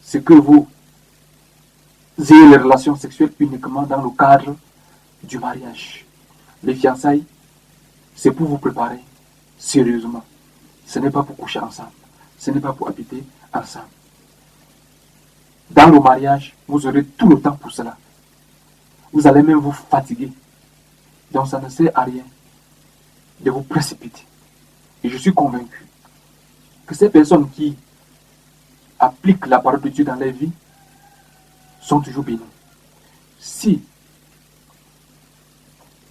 S1: c'est que vous ayez les relations sexuelles uniquement dans le cadre du mariage. Les fiançailles, c'est pour vous préparer sérieusement. Ce n'est pas pour coucher ensemble. Ce n'est pas pour habiter ensemble. Dans le mariage, vous aurez tout le temps pour cela. Vous allez même vous fatiguer. Donc ça ne sert à rien de vous précipiter. Et je suis convaincu que ces personnes qui appliquent la parole de Dieu dans leur vie sont toujours bénies. Si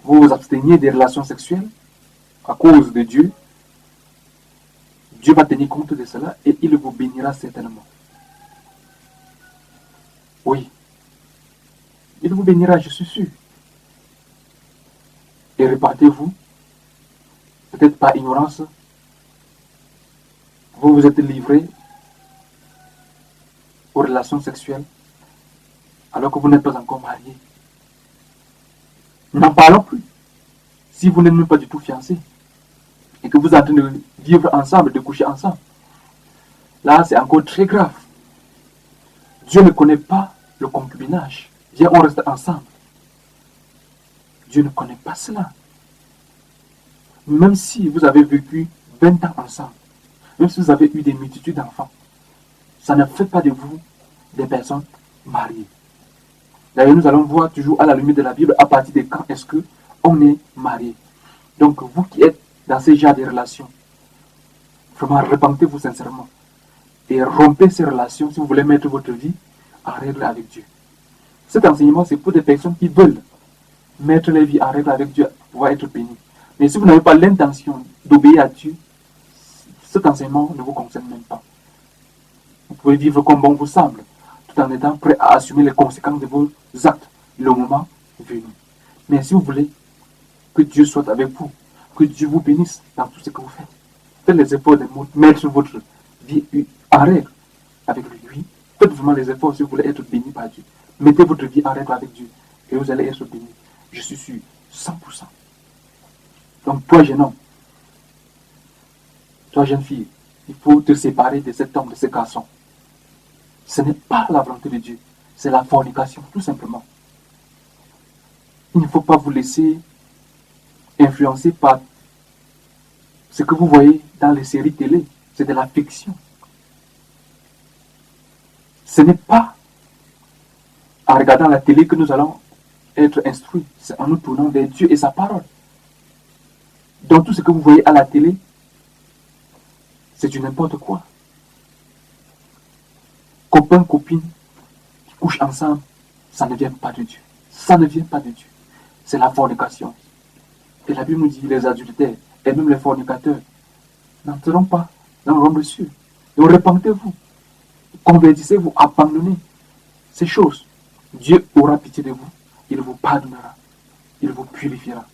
S1: vous vous absteniez des relations sexuelles à cause de Dieu, Dieu va tenir compte de cela et il vous bénira certainement. Oui. Il vous bénira, je suis sûr. Et repartez-vous, peut-être par ignorance, vous vous êtes livré aux relations sexuelles alors que vous n'êtes pas encore marié. N'en parlons plus. Si vous n'êtes même pas du tout fiancé et que vous êtes en train de vivre ensemble, de coucher ensemble, là c'est encore très grave. Dieu ne connaît pas le concubinage. Viens, on reste ensemble. Dieu ne connaît pas cela. Même si vous avez vécu 20 ans ensemble, même si vous avez eu des multitudes d'enfants, ça ne fait pas de vous des personnes mariées. D'ailleurs, nous allons voir toujours à la lumière de la Bible à partir de quand est-ce qu'on est marié. Donc, vous qui êtes dans ces genres de relations, vraiment repentez-vous sincèrement et rompez ces relations si vous voulez mettre votre vie en règle avec Dieu. Cet enseignement, c'est pour des personnes qui veulent mettre leur vie en règle avec Dieu pour pouvoir être bénis. Mais si vous n'avez pas l'intention d'obéir à Dieu, cet enseignement ne vous concerne même pas. Vous pouvez vivre comme bon vous semble, tout en étant prêt à assumer les conséquences de vos actes, le moment venu. Mais si vous voulez que Dieu soit avec vous, que Dieu vous bénisse dans tout ce que vous faites, faites les efforts de mettre votre vie en règle avec lui. Faites vraiment les efforts si vous voulez être béni par Dieu. Mettez votre vie en règle avec Dieu et vous allez être béni. Je suis sûr, 100%. Donc toi, jeune homme, toi jeune fille, il faut te séparer de cet homme, de ce garçon. Ce n'est pas la volonté de Dieu, c'est la fornication, tout simplement. Il ne faut pas vous laisser influencer par ce que vous voyez dans les séries télé. C'est de la fiction. Ce n'est pas en regardant la télé que nous allons être instruits. C'est en nous tournant vers Dieu et sa parole. Donc tout ce que vous voyez à la télé, c'est du n'importe quoi. Copains, copines qui couchent ensemble, ça ne vient pas de Dieu. Ça ne vient pas de Dieu. C'est la fornication. Et la Bible nous dit, les adultères et même les fornicateurs n'entreront pas dans le royaume des cieux. Donc repentez-vous, convertissez-vous, abandonnez ces choses. Dieu aura pitié de vous, il vous pardonnera, il vous purifiera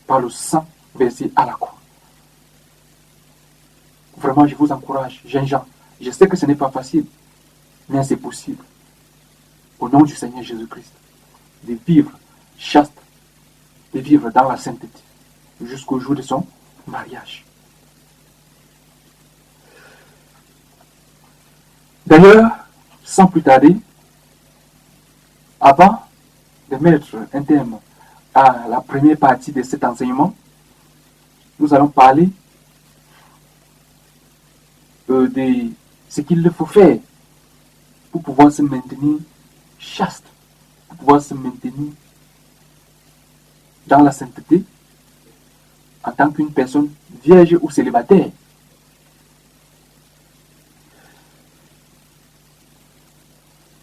S1: par le sang versé à la croix. Vraiment, je vous encourage, jeunes gens. Je sais que ce n'est pas facile, mais c'est possible. Au nom du Seigneur Jésus-Christ, de vivre chaste, de vivre dans la sainteté, jusqu'au jour de son mariage. D'ailleurs, sans plus tarder, avant de mettre un terme à la première partie de cet enseignement, nous allons parler de ce qu'il faut faire pour pouvoir se maintenir chaste, pour pouvoir se maintenir dans la sainteté en tant qu'une personne vierge ou célibataire.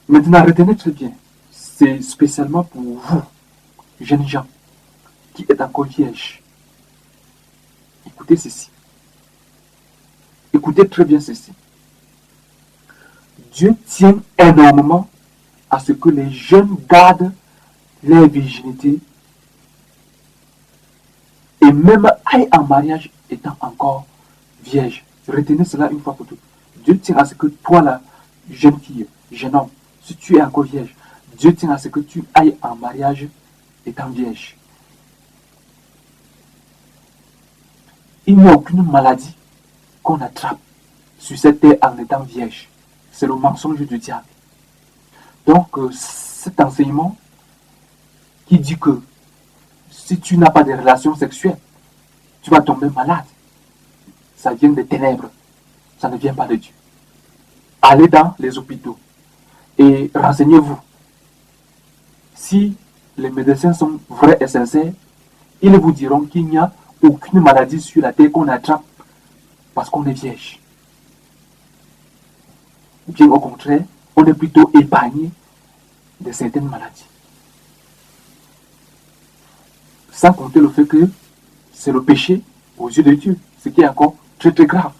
S1: Maintenant, retenez très bien, c'est spécialement pour vous, jeunes gens, qui êtes encore vierges. Écoutez ceci. Écoutez très bien ceci. Dieu tient énormément à ce que les jeunes gardent leur virginité et même aillent en mariage étant encore vierge. Retenez cela une fois pour toutes. Dieu tient à ce que toi, la jeune fille, jeune homme, si tu es encore vierge, Dieu tient à ce que tu ailles en mariage étant vierge. Il n'y a aucune maladie qu'on attrape sur cette terre en étant vierge. C'est le mensonge du diable. Donc, cet enseignement qui dit que si tu n'as pas de relations sexuelles, tu vas tomber malade. Ça vient des ténèbres. Ça ne vient pas de Dieu. Allez dans les hôpitaux et renseignez-vous. Si les médecins sont vrais et sincères, ils vous diront qu'il n'y a aucune maladie sur la terre qu'on attrape parce qu'on est vierge. Bien au contraire, on est plutôt épargné de certaines maladies. Sans compter le fait que c'est le péché aux yeux de Dieu, ce qui est encore très très grave.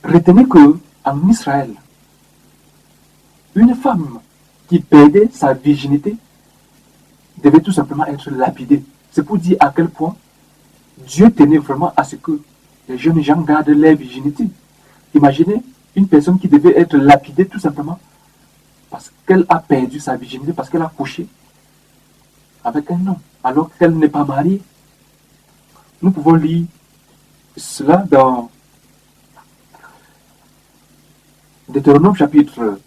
S1: Retenez que en Israël, une femme qui perdait sa virginité devait tout simplement être lapidée. C'est pour dire à quel point Dieu tenait vraiment à ce que les jeunes gens gardent leur virginité. Imaginez une personne qui devait être lapidée tout simplement parce qu'elle a perdu sa virginité, parce qu'elle a couché avec un homme, alors qu'elle n'est pas mariée. Nous pouvons lire cela dans Deutéronome chapitre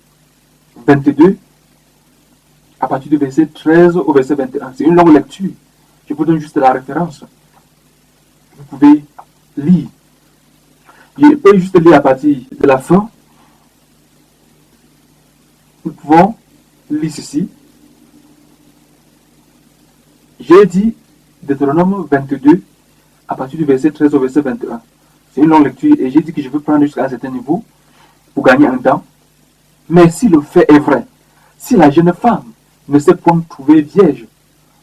S1: 22, à partir du verset 13 au verset 21. C'est une longue lecture. Je vous donne juste la référence. Vous pouvez lire. Je peux juste lire à partir de la fin. Nous pouvons lire ceci. J'ai dit Deutéronome 22, à partir du verset 13 au verset 21. C'est une longue lecture et j'ai dit que je veux prendre jusqu'à un certain niveau pour gagner un temps. Mais si le fait est vrai, si la jeune femme ne s'est point trouvée vierge,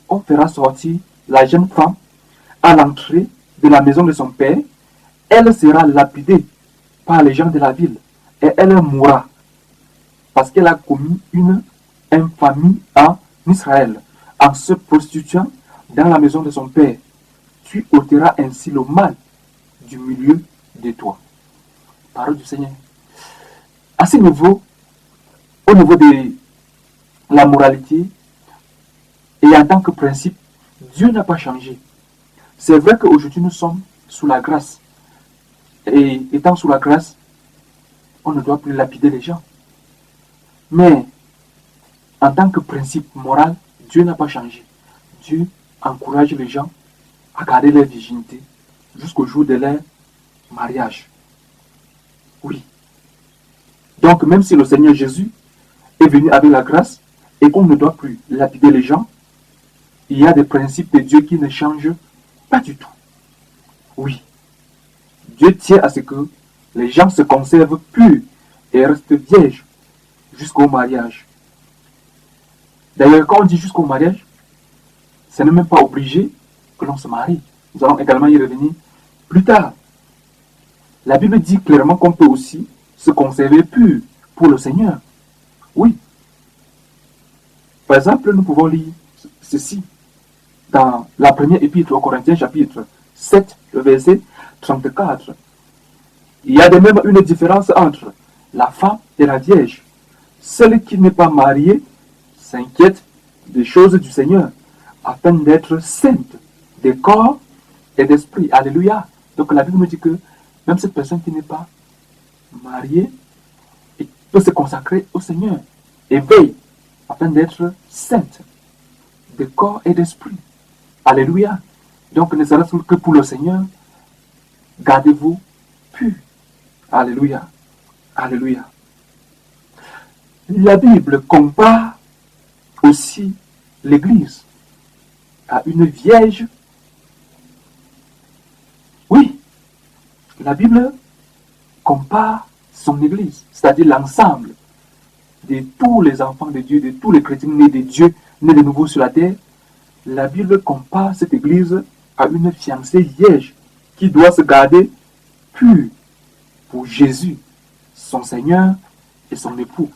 S1: on fera sortir la jeune femme à l'entrée de la maison de son père. Elle sera lapidée par les gens de la ville et elle mourra parce qu'elle a commis une infamie en Israël en se prostituant dans la maison de son père. Tu ôteras ainsi le mal du milieu de toi. Parole du Seigneur. À ce niveau, au niveau de la moralité, et en tant que principe, Dieu n'a pas changé. C'est vrai qu'aujourd'hui nous sommes sous la grâce. Et étant sous la grâce, on ne doit plus lapider les gens. Mais en tant que principe moral, Dieu n'a pas changé. Dieu encourage les gens à garder leur virginité jusqu'au jour de leur mariage. Oui. Donc même si le Seigneur Jésus est venu avec la grâce et qu'on ne doit plus lapider les gens, il y a des principes de Dieu qui ne changent pas du tout. Oui. Dieu tient à ce que les gens se conservent purs et restent vierges jusqu'au mariage. D'ailleurs, quand on dit jusqu'au mariage, ce n'est même pas obligé que l'on se marie. Nous allons également y revenir plus tard. La Bible dit clairement qu'on peut aussi se conserver pur pour le Seigneur. Oui. Par exemple, nous pouvons lire ceci dans la première épître aux Corinthiens, chapitre 7, le verset 34. Il y a de même une différence entre la femme et la vierge. Celle qui n'est pas mariée s'inquiète des choses du Seigneur, afin d'être sainte de corps et d'esprit. Alléluia. Donc la Bible nous dit que même cette personne qui n'est pas mariée peut se consacrer au Seigneur et veille afin d'être sainte de corps et d'esprit. Alléluia. Donc ne serait-ce que pour le Seigneur, gardez-vous purs. Alléluia. Alléluia. La Bible compare aussi l'Église à une vierge. Oui, la Bible compare son Église, c'est-à-dire l'ensemble de tous les enfants de Dieu, de tous les chrétiens nés de Dieu, nés de nouveau sur la terre. La Bible compare cette Église à une fiancée vierge qui doit se garder pure pour Jésus, son Seigneur et son époux.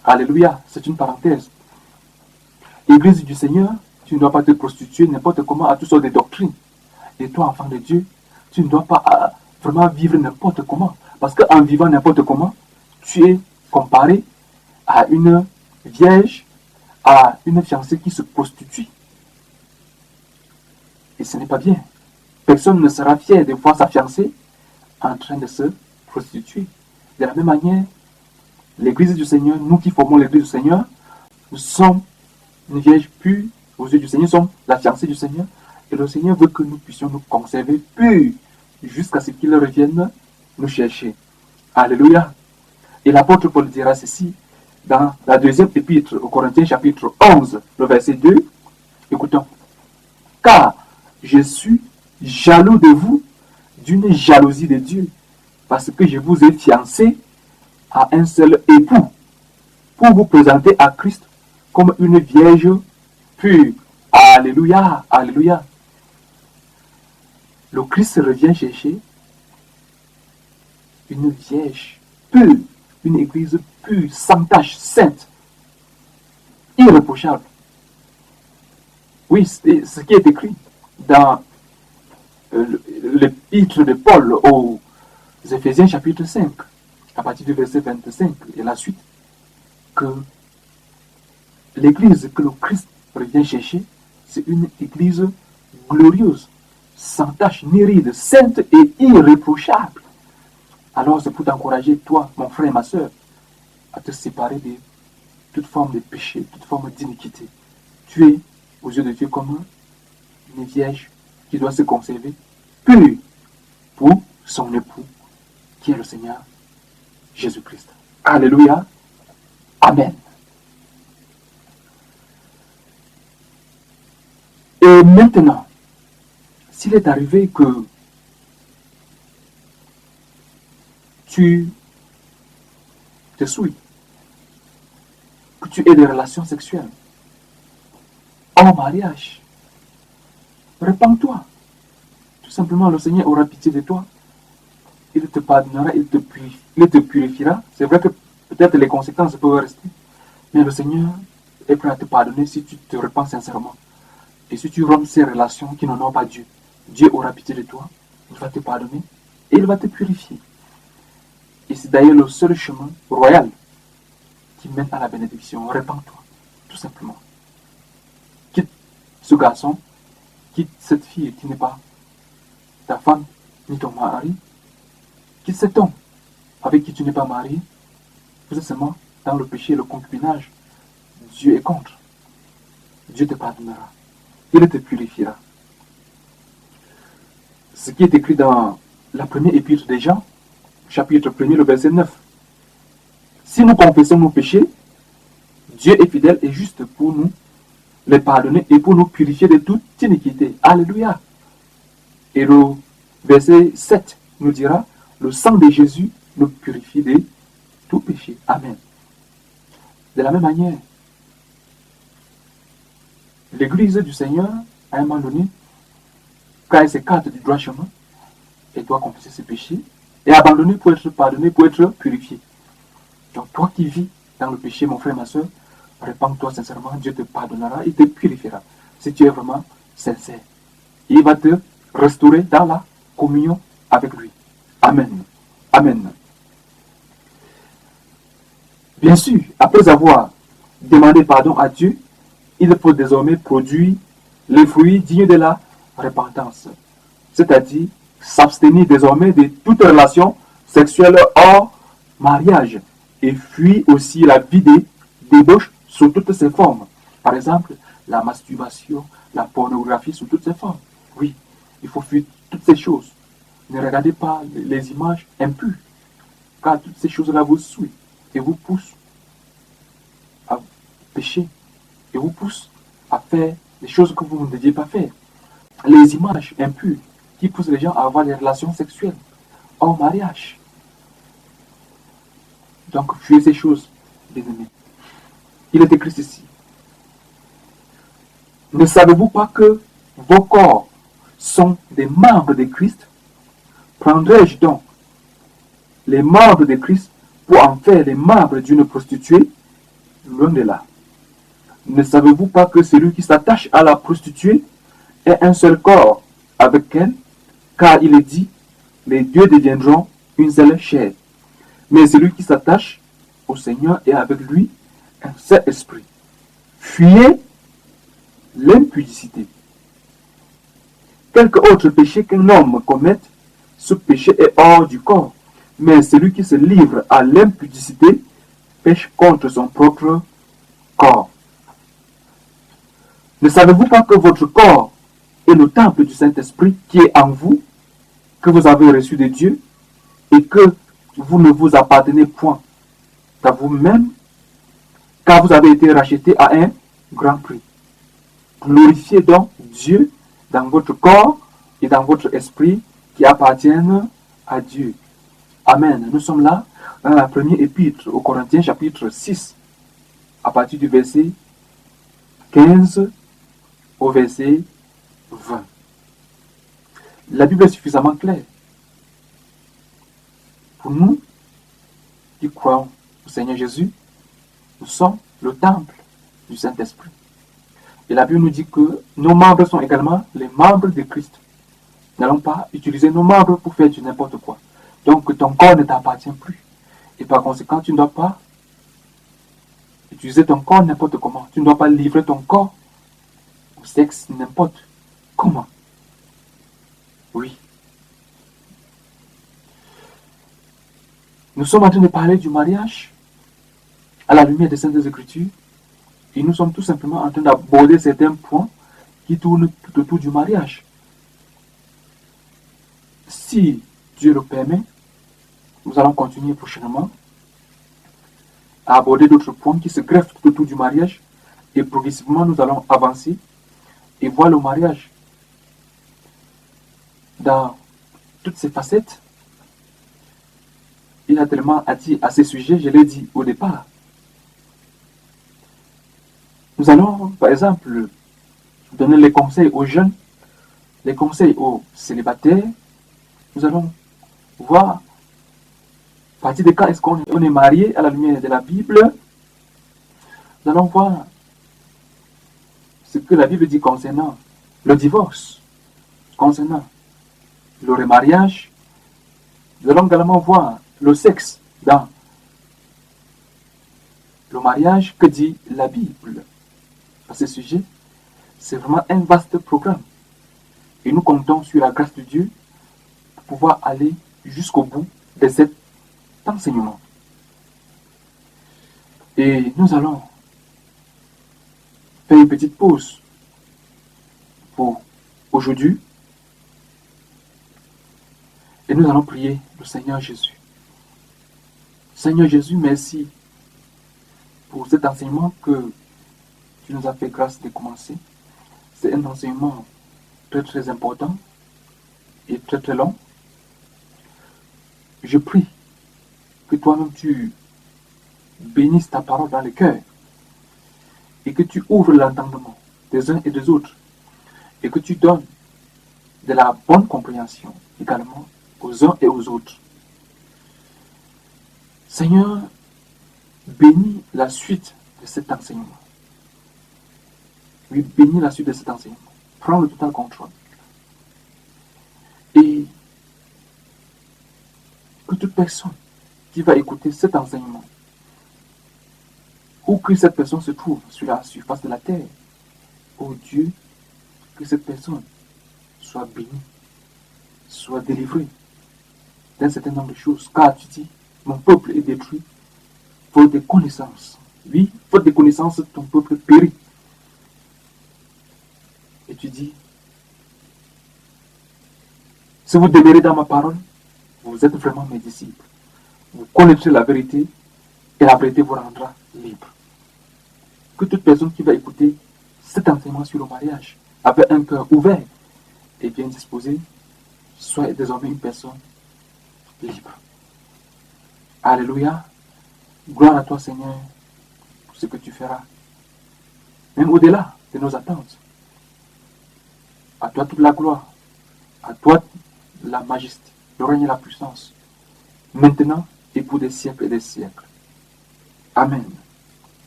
S1: Alléluia, c'est une parenthèse. Église du Seigneur, tu ne dois pas te prostituer n'importe comment à toutes sortes de doctrines. Et toi, enfant de Dieu, tu ne dois pas vraiment vivre n'importe comment. Parce qu'en vivant n'importe comment, tu es comparé à une vierge, à une fiancée qui se prostitue. Et ce n'est pas bien. Personne ne sera fier de voir sa fiancée en train de se prostituer. De la même manière, l'Église du Seigneur, nous qui formons l'Église du Seigneur, nous sommes une vierge pure aux yeux du Seigneur, nous sommes la fiancée du Seigneur. Et le Seigneur veut que nous puissions nous conserver purs jusqu'à ce qu'il revienne nous chercher. Alléluia. Et l'apôtre Paul dira ceci dans la deuxième épître aux Corinthiens, chapitre 11, le verset 2. Écoutons. Car je suis jaloux de vous d'une jalousie de Dieu, parce que je vous ai fiancé à un seul époux, pour vous présenter à Christ comme une vierge pure. Alléluia, alléluia. Le Christ revient chercher une vierge pure, une église pure, sans tache, sainte, irréprochable. Oui, c'est ce qui est écrit dans l'épître de Paul aux Éphésiens chapitre 5, à partir du verset 25 et la suite, que l'église que le Christ revient chercher, c'est une église glorieuse, sans tache ni ride, sainte et irréprochable. Alors c'est pour t'encourager, toi, mon frère et ma soeur, à te séparer de toute forme de péché, toute forme d'iniquité. Tu es, aux yeux de Dieu, comme une vierge qui doit se conserver pure pour son époux, qui est le Seigneur Jésus-Christ. Alléluia. Amen. Et maintenant, s'il est arrivé que tu te souilles, que tu aies des relations sexuelles en mariage, répands-toi. Tout simplement, le Seigneur aura pitié de toi. Il te pardonnera, il te purifiera. C'est vrai que peut-être les conséquences peuvent rester, mais le Seigneur est prêt à te pardonner si tu te repens sincèrement. Et si tu rompes ces relations qui n'honorent pas Dieu, Dieu aura pitié de toi, il va te pardonner et il va te purifier. Et c'est d'ailleurs le seul chemin royal qui mène à la bénédiction. Répands-toi, tout simplement. Quitte ce garçon, quitte cette fille qui n'est pas ta femme, ni ton mari. Qui cet homme avec qui tu n'es pas marié? Vous êtes seulement dans le péché et le concubinage. Dieu est contre. Dieu te pardonnera. Il te purifiera. Ce qui est écrit dans la première épître des Jean, chapitre 1er, le verset 9. Si nous confessons nos péchés, Dieu est fidèle et juste pour nous les pardonner et pour nous purifier de toute iniquité. Alléluia. Et le verset 7 nous dira, le sang de Jésus nous purifie de tout péché. Amen. De la même manière, l'Église du Seigneur, à un moment donné, quand elle s'écarte du droit chemin, elle doit confesser ses péchés et abandonner pour être pardonné, pour être purifié. Donc toi qui vis dans le péché, mon frère, ma soeur, répands-toi sincèrement, Dieu te pardonnera, il te purifiera, si tu es vraiment sincère. Il va te restaurer dans la communion avec lui. Amen. Amen. Bien sûr, après avoir demandé pardon à Dieu, il faut désormais produire les fruits dignes de la repentance. C'est-à-dire s'abstenir désormais de toute relation sexuelle hors mariage et fuir aussi la vie des débauches sous toutes ses formes. Par exemple, la masturbation, la pornographie sous toutes ses formes. Oui, il faut fuir toutes ces choses. Ne regardez pas les images impures, car toutes ces choses-là vous suivent et vous poussent à pécher et vous poussent à faire des choses que vous ne deviez pas faire. Les images impures qui poussent les gens à avoir des relations sexuelles hors mariage. Donc, fuyez ces choses, bien aimés. Il est écrit ceci. Ne savez-vous pas que vos corps sont des membres de Christ? Prendrai-je donc les membres de Christ pour en faire les membres d'une prostituée? Loin de là. Ne savez-vous pas que celui qui s'attache à la prostituée est un seul corps avec elle? Car il est dit, les deux deviendront une seule chair. Mais celui qui s'attache au Seigneur est avec lui un seul esprit. Fuyez l'impudicité. Quelque autre péché qu'un homme commette, ce péché est hors du corps. Mais celui qui se livre à l'impudicité pêche contre son propre corps. Ne savez-vous pas que votre corps est le temple du Saint-Esprit qui est en vous, que vous avez reçu de Dieu, et que vous ne vous appartenez point à vous-même, car vous avez été racheté à un grand prix. Glorifiez donc Dieu dans votre corps et dans votre esprit qui appartiennent à Dieu. Amen. Nous sommes là dans la première épître aux Corinthiens, chapitre 6, à partir du verset 15 au verset 20. La Bible est suffisamment claire. Pour nous qui croyons au Seigneur Jésus, nous sommes le temple du Saint-Esprit. Et la Bible nous dit que nos membres sont également les membres de Christ. Nous n'allons pas utiliser nos membres pour faire du n'importe quoi. Donc ton corps ne t'appartient plus. Et par conséquent, tu ne dois pas utiliser ton corps n'importe comment. Tu ne dois pas livrer ton corps au sexe n'importe comment. Oui. Nous sommes en train de parler du mariage à la lumière des Saintes Écritures. Et nous sommes tout simplement en train d'aborder certains points qui tournent tout autour du mariage. Si Dieu le permet, nous allons continuer prochainement à aborder d'autres points qui se greffent tout autour du mariage. Et progressivement, nous allons avancer et voir le mariage dans toutes ses facettes. Il a tellement à dire à ces sujets, je l'ai dit au départ. Nous allons, par exemple, donner les conseils aux jeunes, les conseils aux célibataires. Nous allons voir à partir de quand est-ce qu'on est marié à la lumière de la Bible. Nous allons voir ce que la Bible dit concernant le divorce, concernant le remariage. Nous allons également voir le sexe dans le mariage, que dit la Bible à ce sujet. C'est vraiment un vaste programme. Et nous comptons sur la grâce de Dieu pouvoir aller jusqu'au bout de cet enseignement. Et nous allons faire une petite pause pour aujourd'hui. Et nous allons prier le Seigneur Jésus. Seigneur Jésus, merci pour cet enseignement que tu nous as fait grâce de commencer. C'est un enseignement très très important et très très long. Je prie que toi-même tu bénisses ta parole dans le cœur et que tu ouvres l'entendement des uns et des autres et que tu donnes de la bonne compréhension également aux uns et aux autres. Seigneur, bénis la suite de cet enseignement. Oui, bénis la suite de cet enseignement. Prends le total contrôle. Et que toute personne qui va écouter cet enseignement, où que cette personne se trouve sur la surface de la terre, oh Dieu, que cette personne soit bénie, soit délivrée d'un certain nombre de choses. Car tu dis, mon peuple est détruit faute de connaissances. Oui, faute de connaissances, ton peuple périt. Et tu dis, si vous demeurez dans ma parole, vous êtes vraiment mes disciples. Vous connaîtrez la vérité et la vérité vous rendra libre. Que toute personne qui va écouter cet enseignement sur le mariage avec un cœur ouvert et bien disposé soit désormais une personne libre. Alléluia. Gloire à toi Seigneur pour ce que tu feras. Même au-delà de nos attentes. À toi toute la gloire. À toi la majesté, le règne et la puissance. Maintenant et pour des siècles et des siècles. Amen.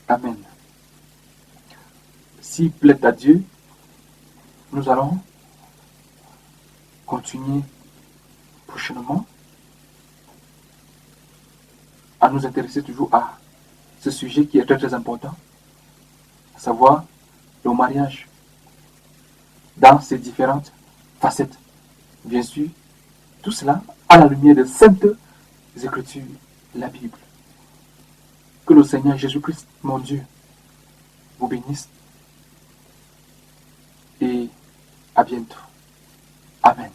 S1: Amen. S'il plaît à Dieu, nous allons continuer prochainement à nous intéresser toujours à ce sujet qui est très très important, à savoir le mariage dans ses différentes facettes. Bien sûr, tout cela à la lumière des saintes Écritures, la Bible. Que le Seigneur Jésus-Christ, mon Dieu, vous bénisse et à bientôt. Amen.